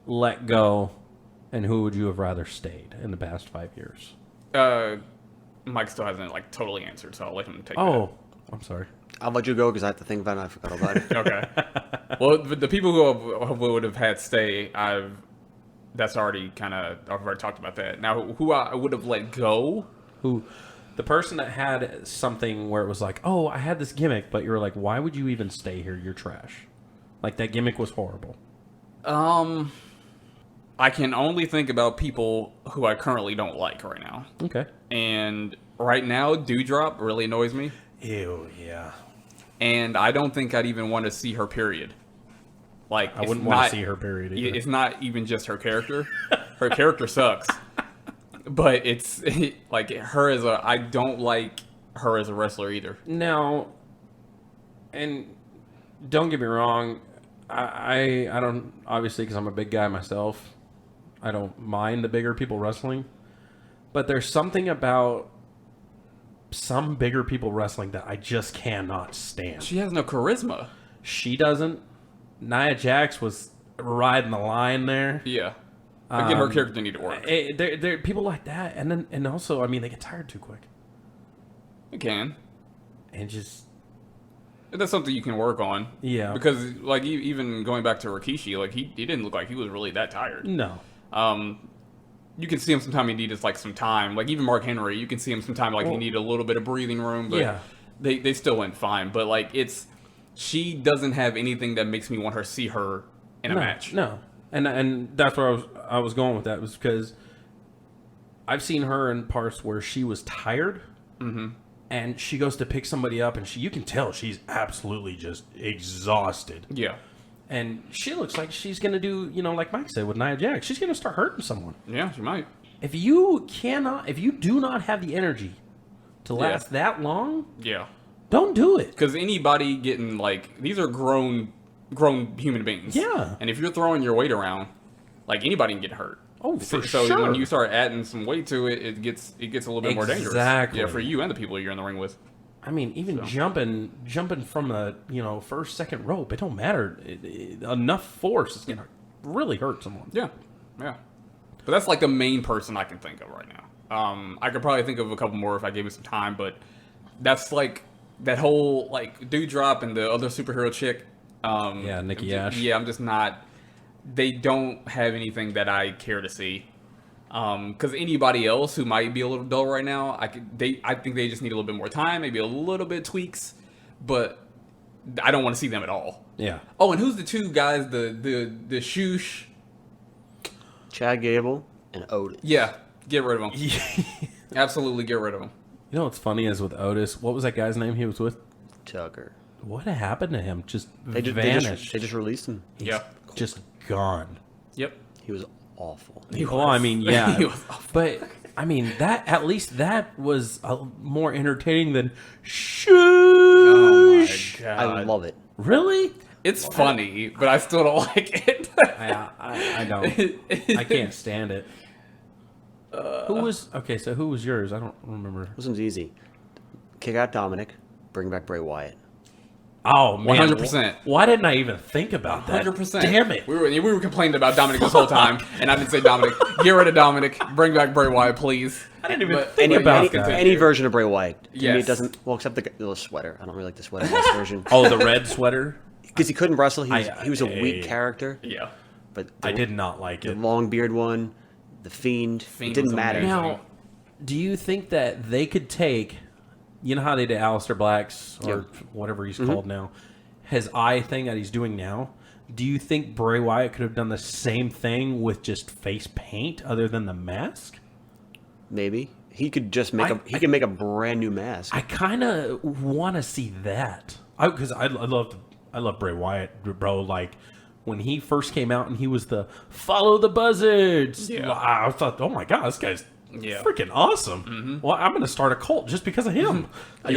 let go, and who would you have rather stayed in the past 5 years? Mike still hasn't like totally answered, so I'll let him take Oh, I'm sorry. I'll let you go because I have to think about it. I forgot about it. that. Okay. Well, the people who would have had stay, that's already I've already talked about that. Now, who I would have let go? Who, the person that had something where it was like, oh, I had this gimmick, but you were like, why would you even stay here? You're trash. Like that gimmick was horrible. I can only think about people who I currently don't like right now. Okay. And right now, Dewdrop really annoys me. Ew, yeah. And I don't think I'd even want to see her, period. Like, I it's wouldn't want not- to see her period either. It's not even just her character. Her character sucks. But it's like I don't like her as a wrestler either. Now, and don't get me wrong. I don't, obviously, because I'm a big guy myself, I don't mind the bigger people wrestling. But there's something about some bigger people wrestling that I just cannot stand. She has no charisma. She doesn't. Nia Jax was riding the line there. Yeah. Again, her character needed to work. There people like that, and also, I mean, they get tired too quick, It can. and just That's something you can work on. Yeah. Because, like, even going back to Rikishi, like, he didn't look like he was really that tired. no. You can see him sometime he needed, like, some time. Like, even Mark Henry, you can see him sometime, like, he needed a little bit of breathing room. But Yeah. they still went fine. But, like, she doesn't have anything that makes me want her to see her in a match. No, and that's where I was going with that, was because I've seen her in parts where she was tired, and she goes to pick somebody up, and you can tell she's absolutely just exhausted, Yeah. and she looks like she's gonna do, like Mike said with Nia Jax, she's gonna start hurting someone. Yeah, she might. If you do not have the energy to last that long, Yeah. don't do it. Because anybody getting, like, these are grown human beings. Yeah. And if you're throwing your weight around, like, anybody can get hurt. Oh, for So sure. when you start adding some weight to it, it gets a little bit more dangerous. Exactly. Yeah, for you and the people you're in the ring with. I mean, even jumping from the first, second rope, it don't matter. Enough force is gonna really hurt someone. Yeah. Yeah. But that's like the main person I can think of right now. I could probably think of a couple more if I gave me some time, but that's like that whole like Dewdrop and the other superhero chick. Yeah, Nikki Ash. Yeah, I'm just not. They don't have anything that I care to see. Because anybody else who might be a little dull right now, I think they just need a little bit more time, maybe a little bit tweaks, but I don't want to see them at all. Yeah. Oh, and who's the two guys? The Shoosh. Chad Gable and Otis. Yeah, get rid of them. Absolutely get rid of them. You know what's funny is with Otis, what was that guy's name he was with? Tucker. What happened to him? Just They vanished. just released him. Yeah. Just gone. Yep. He was awful. Well, I mean, yeah. He was awful. But, I mean, at least that was more entertaining than Oh Shoosh. my god. I love it. Really? It's funny, but I still don't like it. I don't. I can't stand it. Who was yours? I don't remember. This one's easy. Kick out Dominic. Bring back Bray Wyatt. Oh, man. 100%. Why didn't I even think about that? 100%. Damn it. We were complaining about Dominic this whole time, and I didn't say Dominic. Get rid of Dominic. Bring back Bray Wyatt, please. I didn't even But- think but about yeah, that. continue. Any version of Bray Wyatt. To me, Yes. it doesn't. Well, except the sweater. I don't really like the sweater in this version. Oh, the red sweater? Because he couldn't wrestle. He was a Hey. weak character. Yeah. But I did not like The it. long beard one, the Fiend. Fiend it didn't was matter. amazing. Now, do you think that they could take, you know how they did Aleister Black's, or whatever he's called now, his eye thing that he's doing now? Do you think Bray Wyatt could have done the same thing with just face paint other than the mask? Maybe he could just make I make a brand new mask. I kind of want to see that. Because I love Bray Wyatt, bro. Like, when he first came out and he was the follow the buzzards. Yeah. I thought, oh my God, this guy's freaking awesome. Well, I'm going to start a cult just because of him. I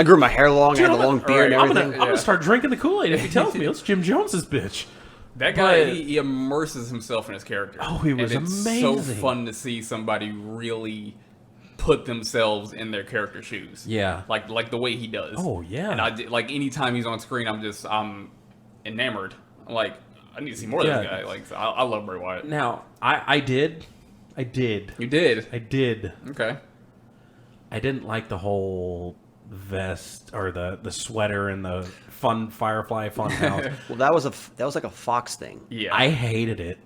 grew my hair long. I had a long beard and I'm everything. gonna start drinking the Kool-Aid if he tells me it's Jim Jones's bitch. That guy, But- he immerses himself in his character. Oh, he was and it's so amazing. fun to see somebody really put themselves in their character shoes. Yeah. Like the way he does. Oh, yeah. And like anytime he's on screen, I'm enamored. I'm like, I need to see more of Yeah. this guy. Like, so I love Bray Wyatt. Now, I did. You did. I did. Okay. I didn't like the whole vest or the sweater and the Firefly fun house. Well, that was like a Fox thing. Yeah. I hated it.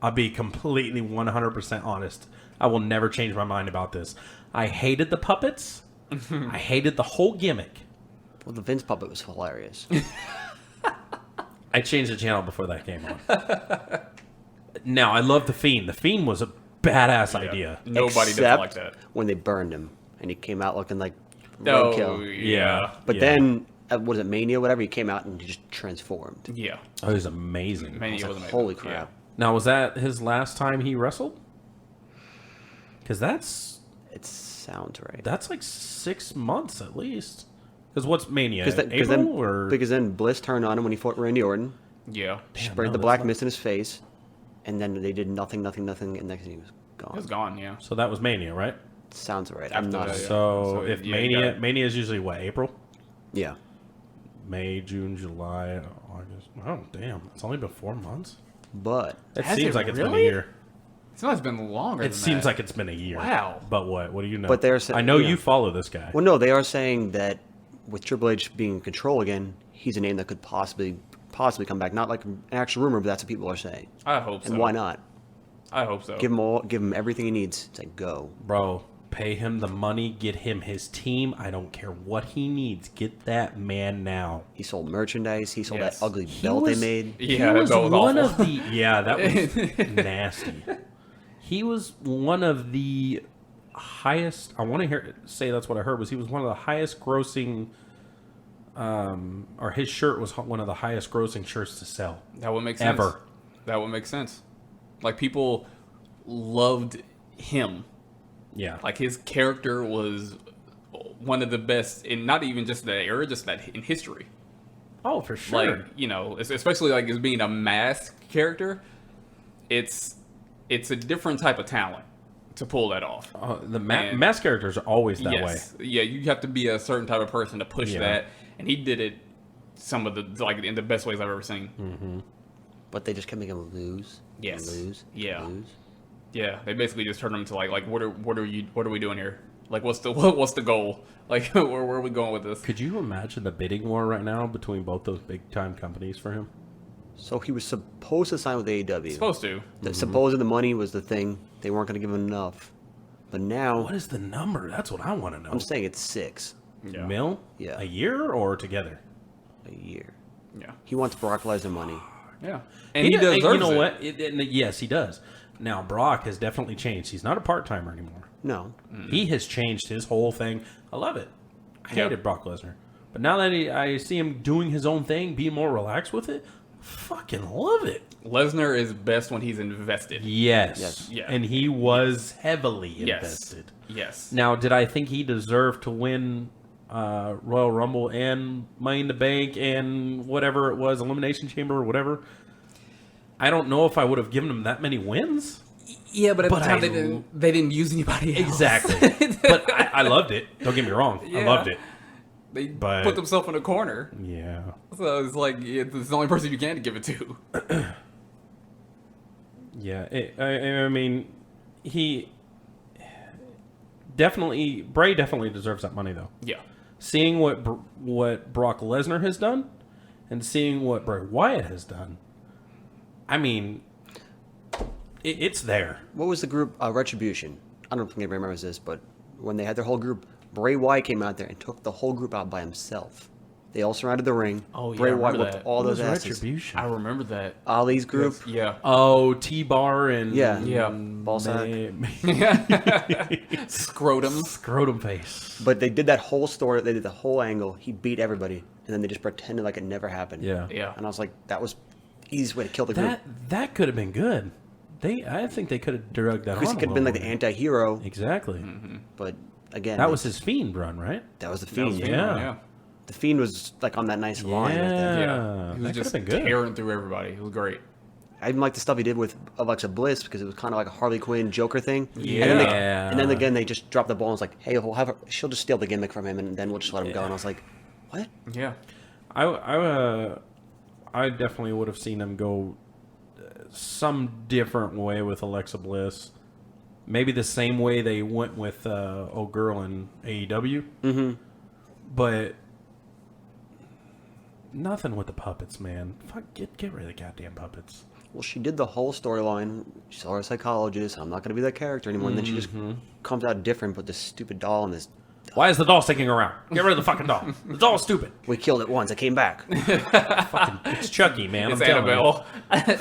I'll be completely 100% honest. I will never change my mind about this. I hated the puppets. I hated the whole gimmick. Well, the Vince puppet was hilarious. I changed the channel before that came on. Now, I love The Fiend. The Fiend was a badass idea. Nobody doesn't Except like that. when they burned him and he came out looking like Oh, roadkill. yeah. But Yeah. then, was it Mania? Whatever, he came out and he just transformed. Yeah. Oh, he was amazing. Mania I was was like, amazing. holy crap! Now, was that his last time he wrestled? Because It sounds right. that's like 6 months at least. Because what's Mania? Because then Bliss turned on him when he fought Randy Orton, Yeah. sprayed no, the that's black not- mist in his face, and then they did nothing, and next thing he was gone. It's gone, yeah. So that was Mania, right? Sounds right. I'm After not. that, yeah. So So, if yeah, you got it. Mania is usually what, April, Yeah. May, June, July, August. Oh damn, it's only been 4 months. But It Has seems it like it's been a really? year. It's not been longer It than seems that. like it's been a year. Wow. But what? What do you know? But they're sa- I know yeah. you follow this guy. well, no, they are saying that with Triple H being in control again, he's a name that could possibly come back. Not like an actual rumor, but that's what people are saying. I hope so. And why not? I hope so. Give him everything he needs to go. Bro, pay him the money, get him his team. I don't care what he needs. Get that man now. He sold merchandise. He sold Yes. that ugly He belt was- they made. Yeah, he that was was one awful. of the yeah, that was nasty. He was one of the highest. I want to say that's what I heard was he was one of the highest grossing. Or his shirt was one of the highest grossing shirts to sell. That would make sense. Ever. That would make sense. Like, people loved him. Yeah, Like, his character was one of the best in not even just that era, just that in history. oh for sure. Like, you know, especially like as being a masked character, it's a different type of talent to pull that off. The And- mass characters are always that way. Yes. Yeah, you have to be a certain type of person to push Yeah. that, and he did it some of the like in the best ways I've ever seen. But they just kept making him lose. and Yes. Lose. Yeah. Lose. Yeah, they basically just turned him to like what are we doing here? Like what's the goal? Like where are we going with this? Could you imagine the bidding war right now between both those big time companies for him? So he was supposed to sign with AEW. Supposed to. Supposed the money was the thing. They weren't going to give him enough. But now, What is the number? That's what I want to know. I'm saying it's 6 Yeah. Mil? Yeah. A year or together? a year. Yeah. He wants Brock Lesnar money. Yeah. And he does- deserves You know it. what? Yes, he does. Now Brock has definitely changed. He's not a part timer anymore. No. He has changed his whole thing. I love it. I Yeah. hated Brock Lesnar, but now that I see him doing his own thing, being more relaxed with it, fucking love it. Lesnar is best when he's invested. Yes. Yes. Yeah. And he was heavily Yes. invested. Yes. Now, did I think he deserved to win Royal Rumble and Money in the Bank and whatever it was, Elimination Chamber or whatever? I don't know if I would have given him that many wins. Yeah, but at But the time I- they didn't use anybody else. Exactly. But I loved it. Don't get me wrong. I Yeah. loved it. They But- put themselves in a corner. Yeah. So it's like it's the only person you can give it to. Yeah. I mean, he definitely, Bray definitely deserves that money, though. Yeah. Seeing what Brock Lesnar has done and seeing what Bray Wyatt has done, I mean, it's there. What was the group? Retribution. I don't think anybody remembers this, but when they had their whole group, Bray Wyatt came out there and took the whole group out by himself. They all surrounded the ring. Oh, yeah, Bray I Wyatt remember whipped that. all What those was asses. Retribution? I remember that. Ali's group. Yeah. Oh, T-Bar and Yeah. Yeah. Ballsack. Scrotum. Scrotum face. But they did that whole story. They did the whole angle. He beat everybody, and then they just pretended like it never happened. Yeah. Yeah. And I was like, that was the easiest way to kill the group. That could have been good. I think they could have drugged that on. Because he a could have been like little the more. anti-hero, Exactly. but again, That was his Fiend run, right? that was the That Fiend. was Yeah. Fiend, yeah. The Fiend was like on that nice line right there. Yeah. Yeah. He was That just could've been good. tearing through everybody. It was great. I even like the stuff he did with Alexa Bliss because it was kind of like a Harley Quinn Joker thing. Yeah. And then again, they just dropped the ball and was like, hey, we'll have her, she'll just steal the gimmick from him and then we'll just let him go. And I was like, what? Yeah. I definitely would have seen them go some different way with Alexa Bliss. Maybe the same way they went with old girl in AEW. Mm-hmm. But nothing with the puppets, man. Fuck, get rid of the goddamn puppets. Well, she did the whole storyline. She saw her psychologist. I'm not going to be that character anymore. And then she just comes out different, but this stupid doll and this. Why is the doll sticking around? Get rid of the fucking doll. The doll's stupid. We killed it once. It came back. It's Chucky, man. It's I'm telling you. Annabelle.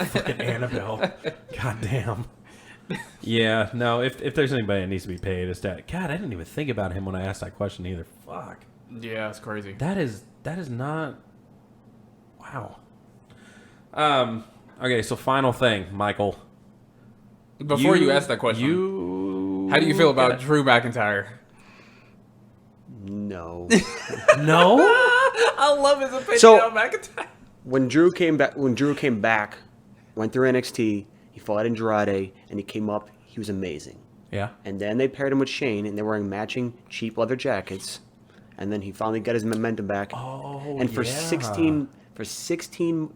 Fucking Annabelle. God damn. Yeah, no, if there's anybody that needs to be paid, it's that. God, I didn't even think about him when I asked that question either. Fuck. Yeah, it's crazy. That is not. Wow. Okay, so final thing, Michael. Before you ask that question, how do you feel about Drew McIntyre? No. No. I love his opinion So- on McIntyre. When Drew came back, went through NXT, he fought Andrade, and he came up. He was amazing. Yeah. And then they paired him with Shane, and they're wearing matching cheap leather jackets. And then he finally got his momentum back. Oh, and for yeah. 16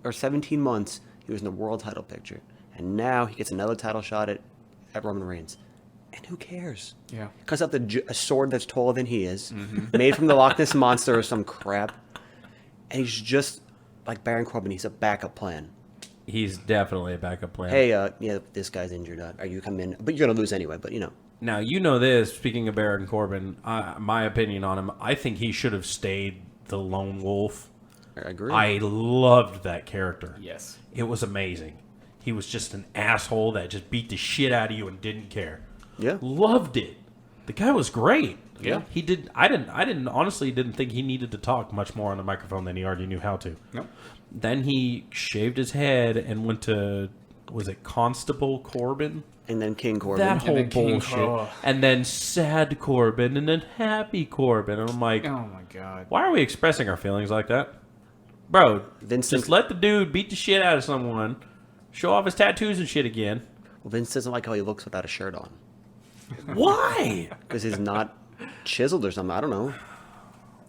or 17 months, he was in the world title picture. And now he gets another title shot at Roman Reigns. And who cares? Yeah. Comes out a sword that's taller than he is, made from the Loch Ness Monster or some crap. And he's just like Baron Corbin. He's a backup plan. He's definitely a backup plan. Hey, yeah, this guy's injured. Are you come in? But you're gonna lose anyway. But Now, you know this, speaking of Baron Corbin, my opinion on him, I think he should have stayed the Lone Wolf. I agree. I loved that character. Yes. It was amazing. He was just an asshole that just beat the shit out of you and didn't care. Yeah. Loved it. The guy was great. Yeah. He did. I honestly didn't think he needed to talk much more on the microphone than he already knew how to. Nope. Then he shaved his head and went to, was it Constable Corbin? And then King Corbin. That whole then King- bullshit. oh. And then Sad Corbin and then Happy Corbin. And I'm like, Oh my god. why are we expressing our feelings like that? Bro, Vince just thinks- let the dude beat the shit out of someone, show off his tattoos and shit again. Well, Vince doesn't like how he looks without a shirt on Why? because he's not chiseled or something. I don't know.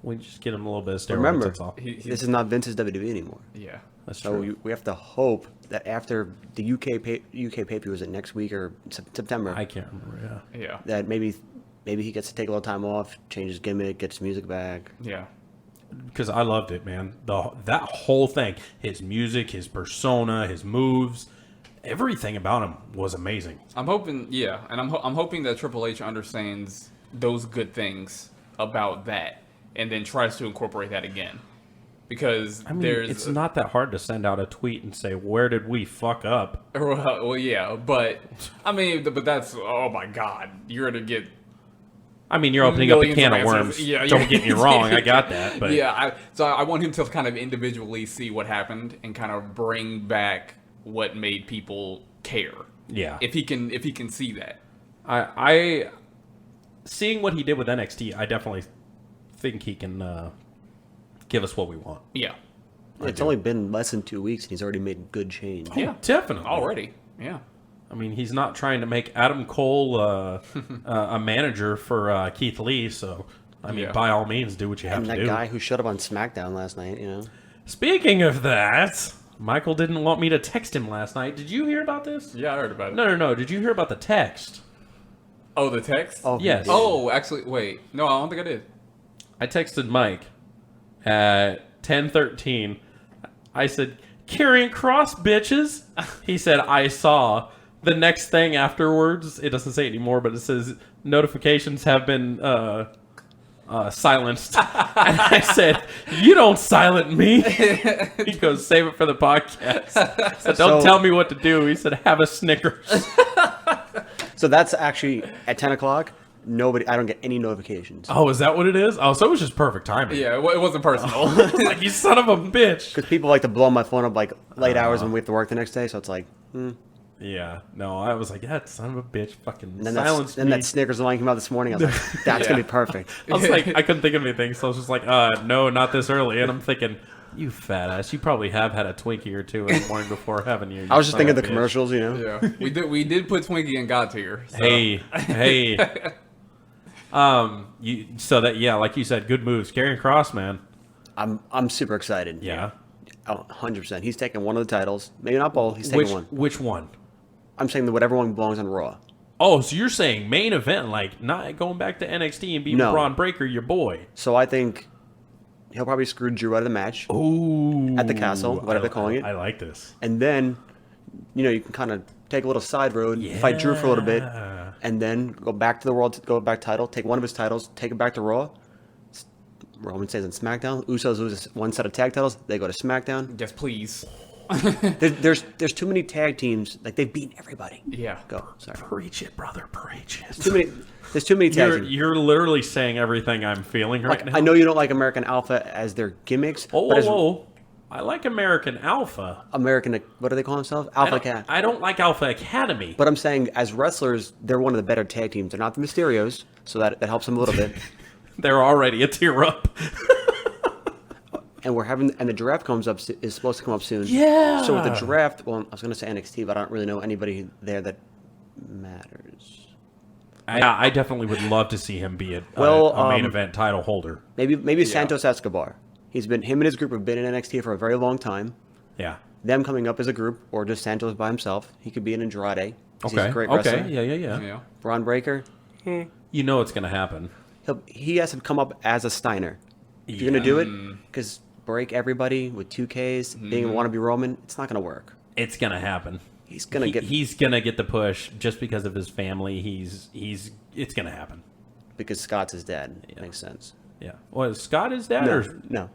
We just get him a little bit of steroids, Remember, that's all. this is not Vince's WWE anymore. Yeah. That's So true. we have to hope that after the UK pay-per-view, was it next week or September? I can't remember, yeah. Yeah. That maybe he gets to take a little time off, change his gimmick, get his music back. Yeah. Because I loved it, man. That whole thing, his music, his persona, his moves, everything about him was amazing. I'm hoping, yeah, and I'm hoping that Triple H understands those good things about that, and then tries to incorporate that again, because I mean, there's it's not that hard to send out a tweet and say, "Where did we fuck up?" well, yeah, but I mean, but that's, oh my god, you're gonna get I mean, you're opening up a millions can of of answers. worms. Yeah, Don't yeah. get me wrong, I got that. But yeah, so I want him to kind of individually see what happened and kind of bring back what made people care. yeah, If he can see that. I seeing what he did with NXT, I definitely think he can give us what we want. Yeah. It's only been less than 2 weeks, and he's already made good change. Yeah. Definitely. Already. Yeah. I mean, he's not trying to make Adam Cole a manager for Keith Lee, so I mean, Yeah. by all means, do what you have And to that do. guy who showed up on SmackDown last night, Speaking of that, Michael didn't want me to text him last night. Did you hear about this? Yeah, I heard about it. No. Did you hear about the text? Oh, the text? Oh, he Yes. did. Oh, actually, wait. No, I don't think I did. I texted Mike at 10:13. I said, "Karrion Cross, bitches." He said, "I saw." The next thing afterwards, it doesn't say anymore, but it says notifications have been silenced. And I said, "You don't silent me." He goes, "Save it for the podcast." I said, "Don't So- tell me what to do." He said, "Have a Snickers." So that's actually at 10 o'clock. I don't get any notifications. Oh, is that what it is? Oh, so it was just perfect timing. Yeah, it wasn't personal. Like, you son of a bitch. Because people like to blow my phone up like late hours when we have to work the next day. So it's like, Yeah, no, I was like, that son of a bitch fucking and then, silenced then me. that Snickers line came out this morning. I was like, that's going to be perfect. I was like, I couldn't think of anything, so I was just like, no, not this early. And I'm thinking, you fat ass, you probably have had a Twinkie or two in the morning before, haven't you? I was just son thinking of of the a bitch. commercials, yeah, we did put Twinkie in God tier. So. Hey. So that, yeah, like you said, good moves. Karrion Cross, man. I'm super excited. Yeah. Oh, 100%. He's taking one of the titles. Maybe not both. He's taking one. Which one? I'm saying that whatever one belongs on Raw. Oh, so you're saying main event, like not going back to NXT and beating No. Braun Breaker, your boy. So I think he'll probably screw Drew out of the match. Ooh. At the castle, whatever they're calling it. I like this. And then, you can kind of take a little side road, fight Drew for a little bit, Yeah. and then go back to the World, go back title, take one of his titles, take it back to Raw. Roman stays on SmackDown. Usos lose one set of tag titles. They go to SmackDown. Yes, please. There's too many tag teams. Like they've beaten everybody. Yeah. Go. Sorry. Preach it, brother. Preach it. Too many. There's too many tag You're, teams. you're literally saying everything I'm feeling right Like, now. I know you don't like American Alpha as their gimmicks, Oh, but as whoa. I like American Alpha. American, what do they call themselves? I Alpha don't, Cat. I don't like Alpha Academy. But I'm saying, as wrestlers, they're one of the better tag teams. They're not the Mysterios, so that helps them a little bit. They're already a tier up. And the draft is supposed to come up soon. Yeah. So with the draft, well, I was going to say NXT, but I don't really know anybody there that matters. I definitely would love to see him be a main event title holder. Maybe Santos Escobar. Him and his group have been in NXT for a very long time. Yeah. Them coming up as a group, or just Santos by himself. He could be an Andrade. He's Okay. a great wrestler. Okay. Yeah. Yeah. Braun Breaker. You know it's gonna happen. He has to come up as a Steiner. If you're going to do it, because break everybody with 2Ks, being a wannabe Roman, it's not going to work. It's gonna happen. He's going to get... He's gonna get the push just because of his family. It's gonna happen. Because Scott's his dad. Makes sense. Yeah. Was Scott his dad? Or No.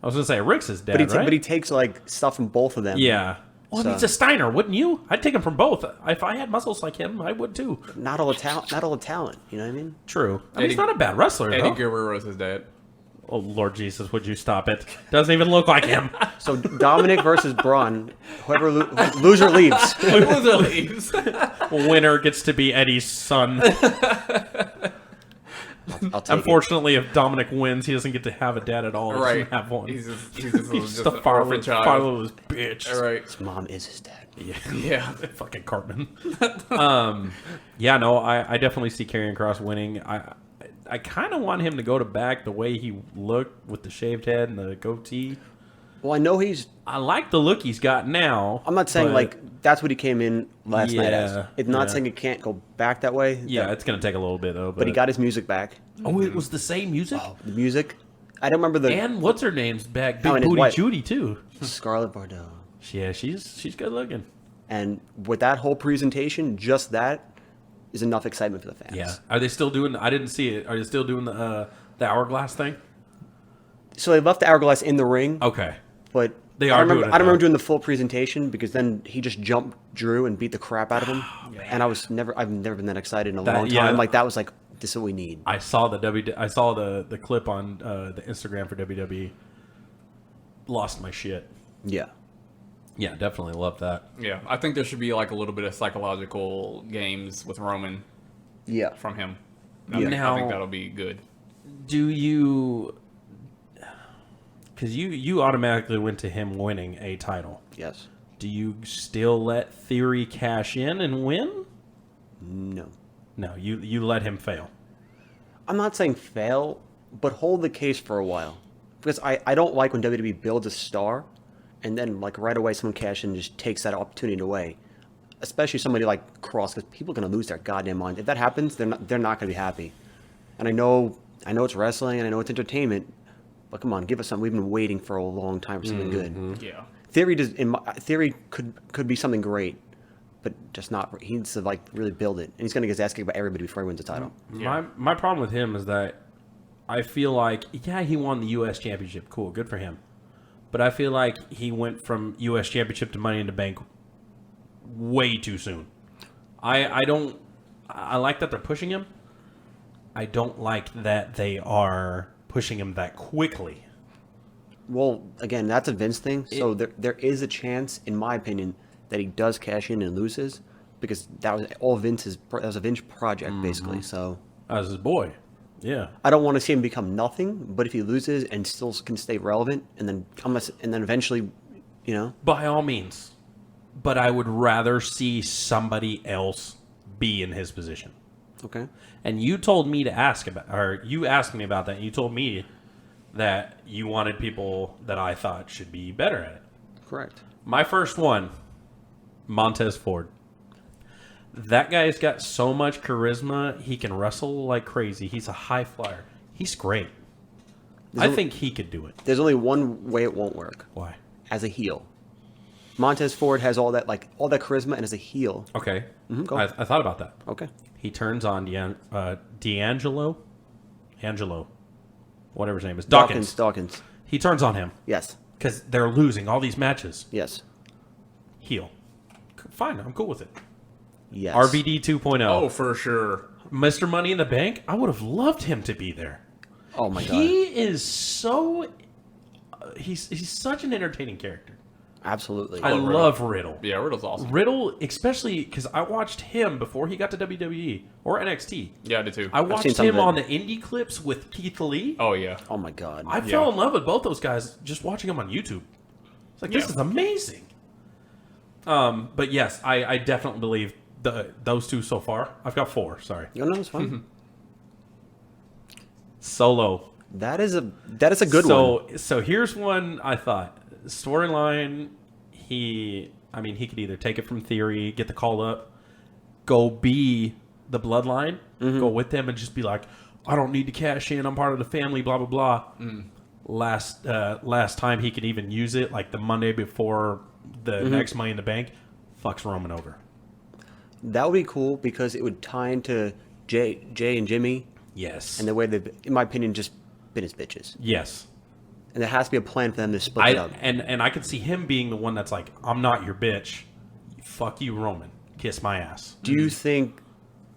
I was gonna say Rick's his dad, But right? he takes like stuff from both of them. Yeah. Well, So- he's a Steiner, wouldn't you? I'd take him from both. If I had muscles like him, I would too. Not all the talent. You know what I mean? True. I mean, Eddie- he's not a bad wrestler, Eddie though. Guerrero's his dad. Oh, Lord Jesus, would you stop it? Doesn't even look like him. So Dominic versus Braun, whoever loser leaves. Loser leaves. Winner gets to be Eddie's son. I'll take Unfortunately, if Dominic wins, he doesn't get to have a dad at all. He Right. doesn't have one. He's just He's just the an orphan child. follow his bitch. All right. it. His mom is his dad. Yeah. Yeah. Fucking Cartman. Yeah, no, I definitely see Karrion Kross winning. I kind of want him to go to back the way he looked with the shaved head and the goatee. Well, I know he's... I like the look he's got now. I'm not saying but like that's what he came in last night as. Yeah, It's not yeah. saying it can't go back that way. Yeah, it's gonna take a little bit though. But he got his music back. Oh, it was the same music. The music. I don't remember the And what's her name's back? Big Oh, and it's Booty white. Judy too. Scarlett Bordeaux. Yeah, she's good looking. And with that whole presentation, just that is enough excitement for the fans. Yeah. Are they still doing? I didn't see it. Are they still doing the hourglass thing? So they left the Hourglass in the ring, Okay. but They I are don't remember, doing it I don't remember now. doing the full presentation because then he just jumped Drew and beat the crap out of him. And I've never been that excited in a That- long time. yeah. Like that was like, this is what we need. I saw the clip on the Instagram for WWE. Lost my shit. Yeah. Yeah, definitely love that. Yeah. I think there should be like a little bit of psychological games with Roman Yeah. from him. Yeah. I think Now- that'll be good. Do you? Because you automatically went to him winning a title. Yes. Do you still let Theory cash in and win? No. No, you let him fail. I'm not saying fail, but hold the case for a while. Because I don't like when WWE builds a star and then like right away someone cashes in and just takes that opportunity away. Especially somebody like Cross, because people are going to lose their goddamn mind. If that happens, they're not going to be happy. And I know it's wrestling and I know it's entertainment, but come on, give us something. We've been waiting for a long time for something good. Yeah. Theory could be something great, but just not. He needs to like really build it, and he's going to get his ass kicked by everybody before he wins the title. My problem with him is that I feel like he won the U.S. Championship. Cool, good for him. But I feel like he went from U.S. Championship to Money in the Bank way too soon. I like that they're pushing him. I don't like that they are pushing him that quickly. Well, again, that's a Vince thing. So there is a chance, in my opinion, that he does cash in and loses because that was all Vince's. That was a Vince project, basically. So As his boy. Yeah. I don't want to see him become nothing. But if he loses and still can stay relevant, and then eventually, By all means. But I would rather see somebody else be in his position. okay, And you told me to ask about, or you asked me about that, and you told me that you wanted people that I thought should be better at it. correct. My first one, Montez Ford. That guy's got so much charisma. He can wrestle like crazy. He's a high flyer. He's great. I think he could do it. There's only one way it won't work: Why? as a heel. Montez Ford has all that charisma, and as a heel, Okay. go. I thought about that. okay, He turns on D'Angelo, whatever his name is, Dawkins. He turns on him Yes, because they're losing all these matches. yes, Heel. Fine, I'm cool with it. yes. RVD 2.0. Oh, for sure. Mr. Money in the Bank, I would have loved him to be there. Oh my god. He is so... he's such an entertaining character. Absolutely. I Riddle. love Riddle. Yeah, Riddle's awesome. Riddle, especially because I watched him before he got to WWE or NXT. Yeah, I did too. I watched seen some him of it. on the indie clips with Keith Lee. Oh yeah. Oh my god. I fell in love with both those guys just watching them on YouTube. It's like, this Yeah. is amazing. But yes, I definitely believe those two so far. I've got 4, sorry. You know, it's fun. Solo. That is a good one. So here's one I thought. Storyline, he could either take it from Theory, get the call up, go be the bloodline, go with them and just be like, I don't need to cash in, I'm part of the family, blah blah blah. Last time he could even use it, like the Monday before the next Money in the Bank, fucks Roman over. That would be cool because it would tie into Jay and Jimmy Yes. and the way they've, in my opinion, just been as bitches. Yes. And there has to be a plan for them to split it up. And I could see him being the one that's like, I'm not your bitch. Fuck you, Roman. Kiss my ass. Do you think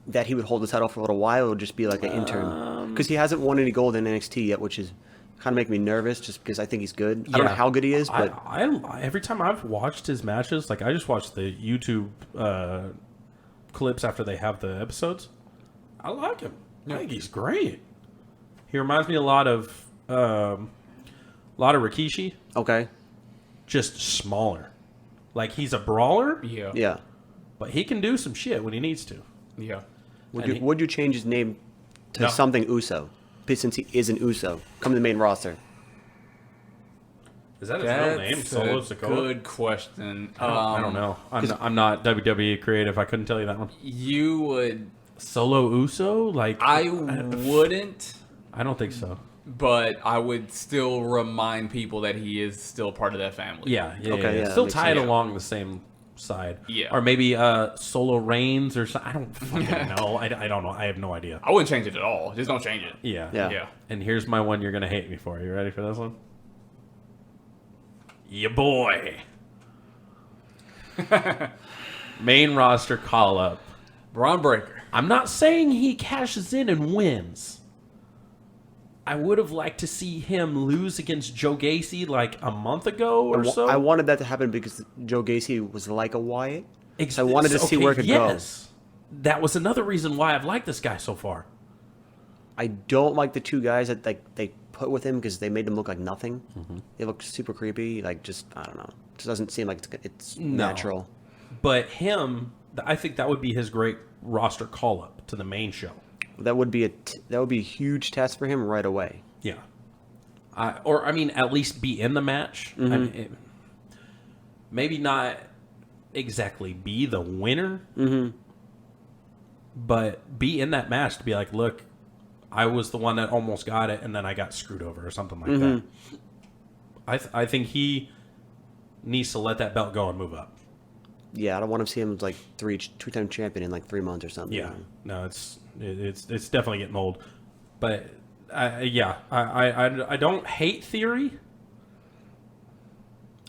that he would hold the title for a little while, or just be like an intern? Because he hasn't won any gold in NXT yet, which is kind of making me nervous, just because I think he's good. I don't know how good he is, but I every time I've watched his matches, like I just watched the YouTube clips after they have the episodes. I like him. I think he's great. He reminds me a lot of Rikishi, okay, just smaller. Like he's a brawler, Yeah. yeah. but he can do some shit when he needs to. Yeah. Would you change his name to No. something Uso? Since he is an Uso, come to the main roster. Is that his real name? That's Solo a Sikoa? good question. I don't know. I'm not WWE creative. I couldn't tell you that one. You would. Solo Uso? Like I wouldn't, I don't think so. but I would still remind people that he is still part of that family. Yeah. Okay, yeah, Still makes tied sense. along the same side. Yeah. Or maybe Solo Reigns or something. I don't fucking know. I don't know. I have no idea. I wouldn't change it at all. Just don't change it. Yeah. Yeah. Yeah. And here's my one you're gonna hate me for. You ready for this one? Ya boy. Main roster call up. Braun Breaker. I'm not saying he cashes in and wins. I would have liked to see him lose against Joe Gacy like a month ago or so. I wanted that to happen because Joe Gacy was like a Wyatt. So I wanted to see where it could go. That was another reason why I've liked this guy so far. I don't like the two guys that they put with him because they made them look like nothing. Mm-hmm. They look super creepy. Like just I don't know. It just doesn't seem like it's No. natural. But him, I think that would be his great roster call up to the main show. That would be a huge test for him right away. Yeah. Or at least be in the match. I mean, maybe not exactly be the winner, but be in that match to be like, look, I was the one that almost got it, and then I got screwed over or something like that. I think he needs to let that belt go and move up. Yeah, I don't want to see him like two-time champion in like 3 months or something. Yeah, no, it's definitely getting old, but I don't hate Theory.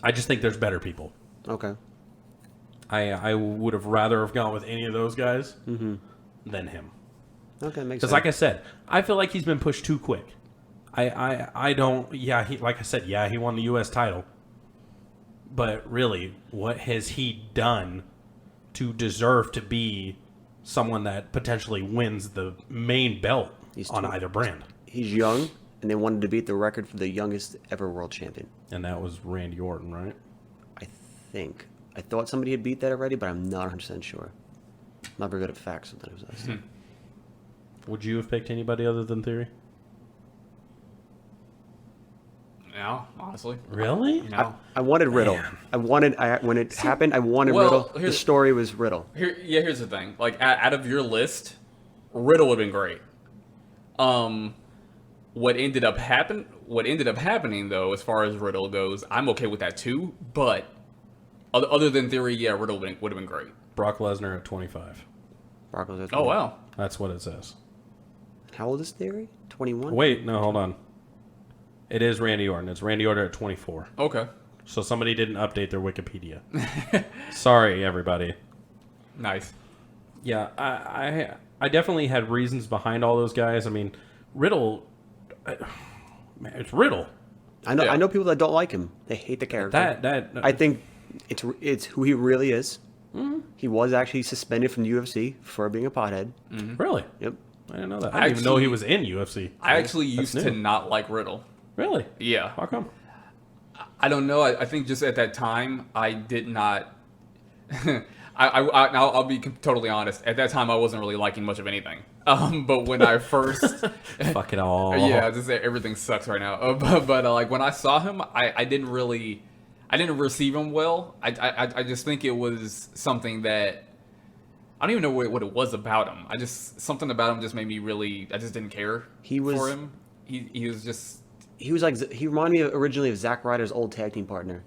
I just think there's better people. Okay. I would have rather have gone with any of those guys than him. Okay, makes Because sense. like I said, I feel like he's been pushed too quick. I don't. Yeah, like I said, yeah, he won the U.S. title. But really, what has he done to deserve to be someone that potentially wins the main belt on either brand? He's young, and they wanted to beat the record for the youngest ever world champion. And that was Randy Orton, right? I think. I thought somebody had beat that already, but I'm not 100% sure. I'm not very good at facts sometimes. Would you have picked anybody other than Theory? No, honestly. Really? No. I wanted Riddle. Man. When it happened, I wanted well, Riddle. The here's- story was Riddle. Here's the thing. Like, out of your list, Riddle would have been great. What ended up happening though, as far as Riddle goes, I'm okay with that too. But other than Theory, yeah, Riddle would have been great. Brock Lesnar at 25. Brock Lesnar. Oh wow. That's what it says. How old is Theory? 21? Wait, no, hold on. It is Randy Orton. It's Randy Orton at 24. Okay. So somebody didn't update their Wikipedia. Sorry, everybody. Nice. Yeah, I definitely had reasons behind all those guys. I mean, Riddle, man, it's Riddle. I know Yeah. I know people that don't like him. They hate the character. That I think it's who he really is. He was actually suspended from the UFC for being a pothead. really. Yep. I didn't know that. I didn't even know he was in UFC. I actually used That's to new. not like Riddle. Really? Yeah. How come? I don't know. I think just at that time, I did not. I'll be totally honest. At that time, I wasn't really liking much of anything. But when I first, Fuck it all. yeah, just everything sucks right now. But like when I saw him, I didn't receive him well. I just think it was something that I don't even know what it was about him. Something about him just made me really. I just didn't care He was- for him. He was just. He was like he reminded me originally of Zack Ryder's old tag team partner,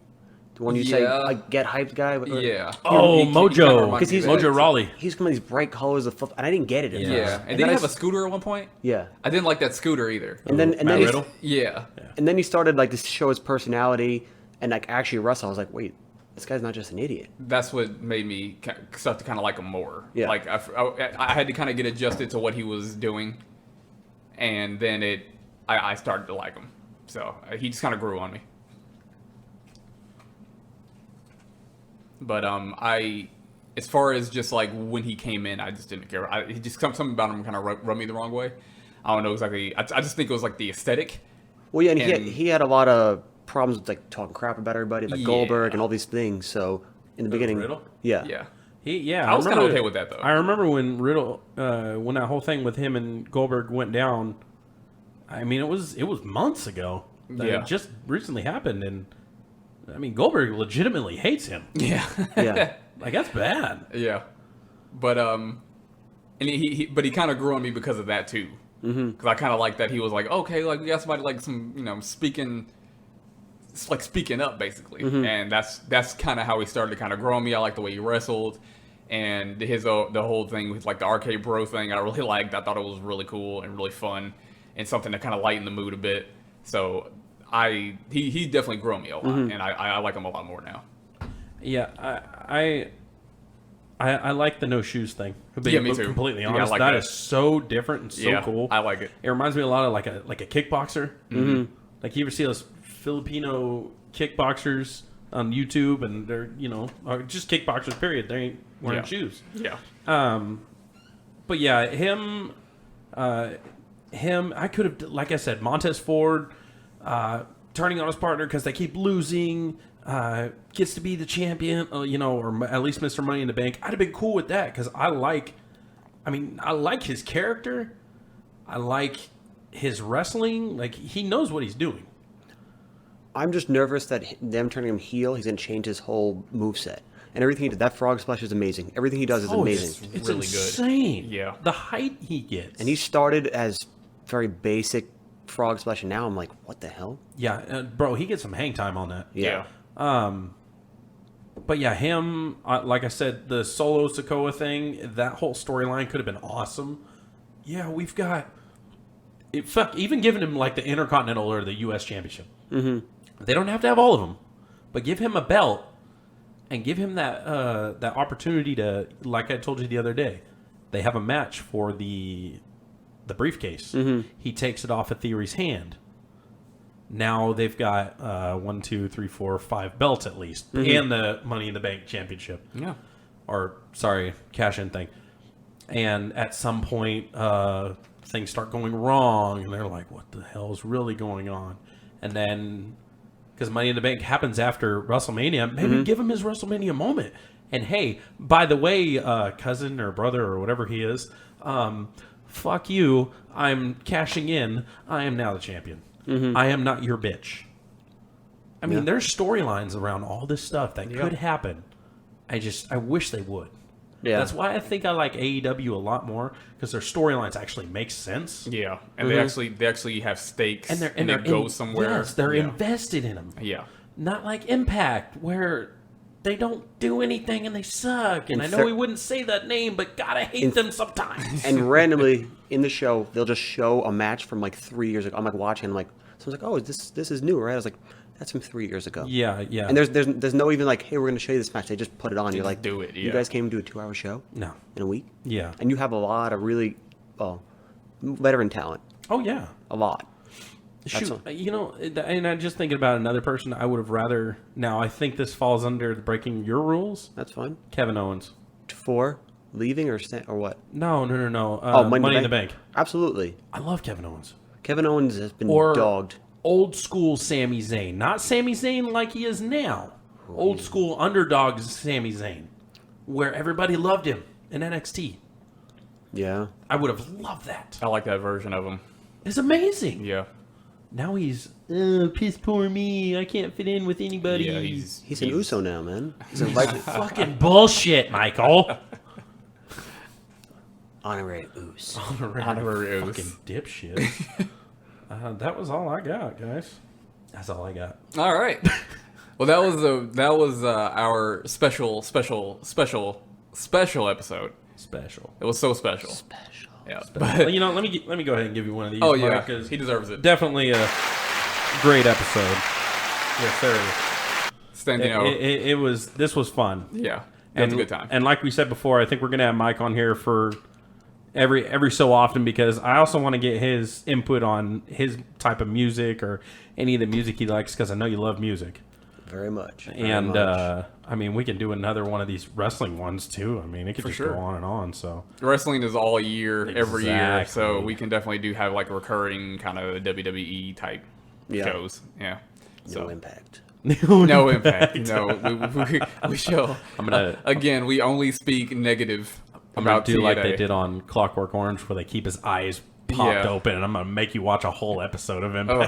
the one you say Yeah. like get hyped guy. Yeah. Oh, He kinda Mojo. reminded Because me he's of that. Mojo Rawley. He's coming these bright colors of and I didn't get it at Yeah. first. Yeah, and then did he I have a s- scooter at one point? Yeah, I didn't like that scooter either. and then Matt he Riddle? Yeah. and then he started like to show his personality and like actually wrestle. I was like, wait, this guy's not just an idiot. That's what made me start to kind of like him more. Yeah. Like I had to kind of get adjusted to what he was doing, and then I started to like him. So he just kind of grew on me. But as far as just like when he came in, I just didn't care. He just something about him kind of rubbed me the wrong way. I don't know exactly. I just think it was like the aesthetic. Well, yeah, and And- he had a lot of problems with like talking crap about everybody, like Yeah. Goldberg and all these things. So in the beginning, Riddle? yeah, Yeah. I was kinda remember- okay with that, though. I remember when Riddle, when that whole thing with him and Goldberg went down. I mean, it was months ago. That Yeah. It just recently happened, and I mean, Goldberg legitimately hates him. Yeah. yeah. Like that's bad. Yeah, but and he kind of grew on me because of that too. Because I kind of like that he was like, okay, like we got somebody like some speaking up basically, and that's kind of how he started to kind of grow on me. I like the way he wrestled, and his the whole thing with like the arcade bro thing. I really liked. I thought it was really cool and really fun, and something to kind of lighten the mood a bit. So he definitely grew on me a lot, and I like him a lot more now. Yeah, I like the no shoes thing. To be Yeah, me too. completely Yeah, I honest, like that that. is so different and so Yeah, cool. I like it. It reminds me a lot of like a kickboxer. Mm-hmm. Like you ever see those Filipino kickboxers on YouTube, and they're or just kickboxers. Period. They ain't wearing Yeah. shoes. Yeah. But yeah, him. I could have, like I said, Montez Ford turning on his partner because they keep losing. Gets to be the champion, or at least Mr. Money in the Bank. I'd have been cool with that because I like his character. I like his wrestling. Like he knows what he's doing. I'm just nervous that them turning him heel, he's gonna change his whole moveset. And everything he did, that frog splash is amazing. Everything he does is amazing. It's really good. insane. Yeah. The height he gets. And he started as very basic frog splash, and now I'm like, what the hell? yeah, bro, he gets some hang time on that. Yeah. But yeah, him, like I said, the Solo Sikoa thing, that whole storyline could have been awesome. Yeah, we've got even giving him like the Intercontinental or the U.S. Championship. Mm-hmm. They don't have to have all of them, but give him a belt and give him that opportunity to, like I told you the other day, they have a match for the briefcase. Mm-hmm. He takes it off of Theory's hand. Now they've got 1, 2, 3, 4, 5 belts at least, and the Money in the Bank Championship. Yeah. Or sorry, cash-in thing. And at some point, things start going wrong, and they're like, "What the hell is really going on?" And then, because Money in the Bank happens after WrestleMania, maybe give him his WrestleMania moment. And hey, by the way, cousin or brother or whatever he is, fuck you. I'm cashing in. I am now the champion. I am not your bitch. I mean, there's storylines around all this stuff that could happen. I wish they would. Yeah. That's why I think I like AEW a lot more, because their storylines actually make sense. Yeah, and they actually have stakes, And they go somewhere. Yes, they're yeah. invested in them. Yeah, Not like Impact, where they don't do anything and they suck. And I know fair- we wouldn't say that name, but gotta hate them sometimes. And randomly in the show, they'll just show a match from like 3 years ago. I'm like watching, I'm like, someone's like, oh, this is new, right? I was like, that's from 3 years ago. yeah. And there's no even like, hey, we're gonna show you this match. They just put it on. You're just like, do it, You yeah. guys came to do a 2-hour show No. in a week, Yeah. and you have a lot of really, veteran talent, Oh, yeah. a lot. Shoot, and I'm just thinking about another person I would have rather. Now, I think this falls under the breaking your rules. That's fine. Kevin Owens. For leaving or what? No. Money in the Bank. Absolutely. I love Kevin Owens. Kevin Owens has been Or dogged. old school Sami Zayn. Not Sami Zayn like he is now. Old school underdog Sami Zayn. Where everybody loved him in NXT. Yeah. I would have loved that. I like that version of him. It's amazing. Yeah. Now he's, piss poor me. I can't fit in with anybody. Yeah, He's an Uso now, man. He's invited. Fucking bullshit, Michael. Honorary Uso. Honorary Uso. Fucking dipshit. That was all I got, guys. That's all I got. All right. Well, that was our special episode. Special. It was so special. Yeah. Well, let me go ahead and give you one of these. Oh yeah, because he deserves it. definitely a great episode. Yes, sir. Standing out. This was fun. Yeah. That's a good time. And like we said before, I think we're gonna have Mike on here for every so often because I also want to get his input on his type of music or any of the music he likes because I know you love music. Very much. And I mean, we can do another one of these wrestling ones too. I mean, it could just sure. go on and on. So Wrestling is all year, every year, so Exactly. we can definitely have like recurring kind of WWE type shows. Yeah. No impact. No impact. No, we show. I'm gonna Again, we only speak negative I'm gonna about do like TNA. they did on Clockwork Orange, where they keep his eyes popped Yeah. open, and I'm gonna make you watch a whole episode of him. Oh,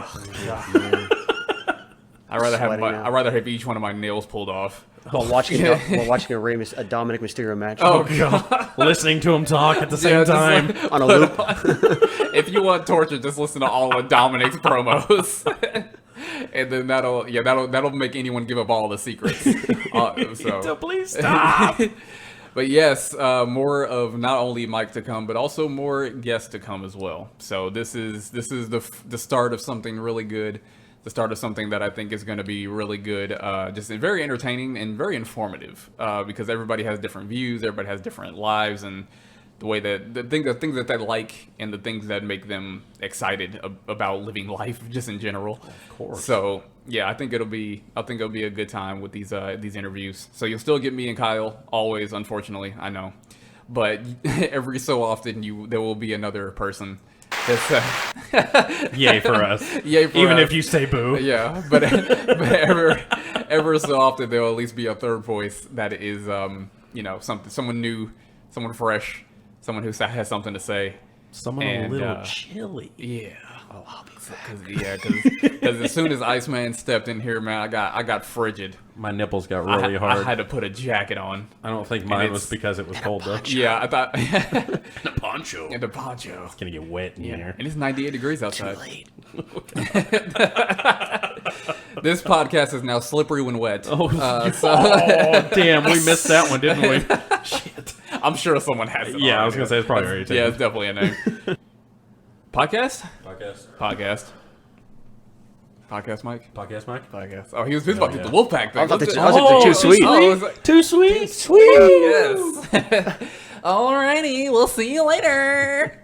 I'd rather have each one of my nails pulled off. While watching a Dominic Mysterio match. Oh god. Listening to him talk at the same Yeah, just time. like- On a loop. If you want torture, just listen to all of Dominic's promos. And then that'll make anyone give up all the secrets. So please stop. But yes, more of not only Mike to come, but also more guests to come as well. So this is the start of something really good. The start of something that I think is going to be really good, just very entertaining and very informative. Because everybody has different views, everybody has different lives, and the way that the things that they like and the things that make them excited about living life, just in general. Of course. So yeah, I think it'll be a good time with these interviews. So you'll still get me and Kyle always, unfortunately, I know, but every so often there will be another person. That's, Yay for us. Yay for Even us. if you say boo. Yeah, but ever so often there will at least be a third voice that is someone new, someone fresh, someone who has something to say. Someone And, a little chilly. Yeah. Oh, I'll be because as soon as Iceman stepped in here, man, I got frigid. My nipples got really I hard. had to put a jacket on. I don't think mine was it's- because it was cold though. Yeah, I thought The poncho. and the poncho. It's gonna get wet in here. And it's 98 degrees outside. Late. This podcast is now slippery when wet. Oh, so oh, damn, we missed that one, didn't we? Shit. I'm sure someone has it. Yeah, I was already. gonna say it's probably already taken. Yeah, it's definitely a name. Podcast? Podcast. Podcast, Mike? Podcast, Mike. Podcast. Oh, he was about to yeah. do the Wolfpack thing. I was about Let's to- do- I was about to- too sweet. Oh, I was like, Too sweet. yes. Alrighty, we'll see you later.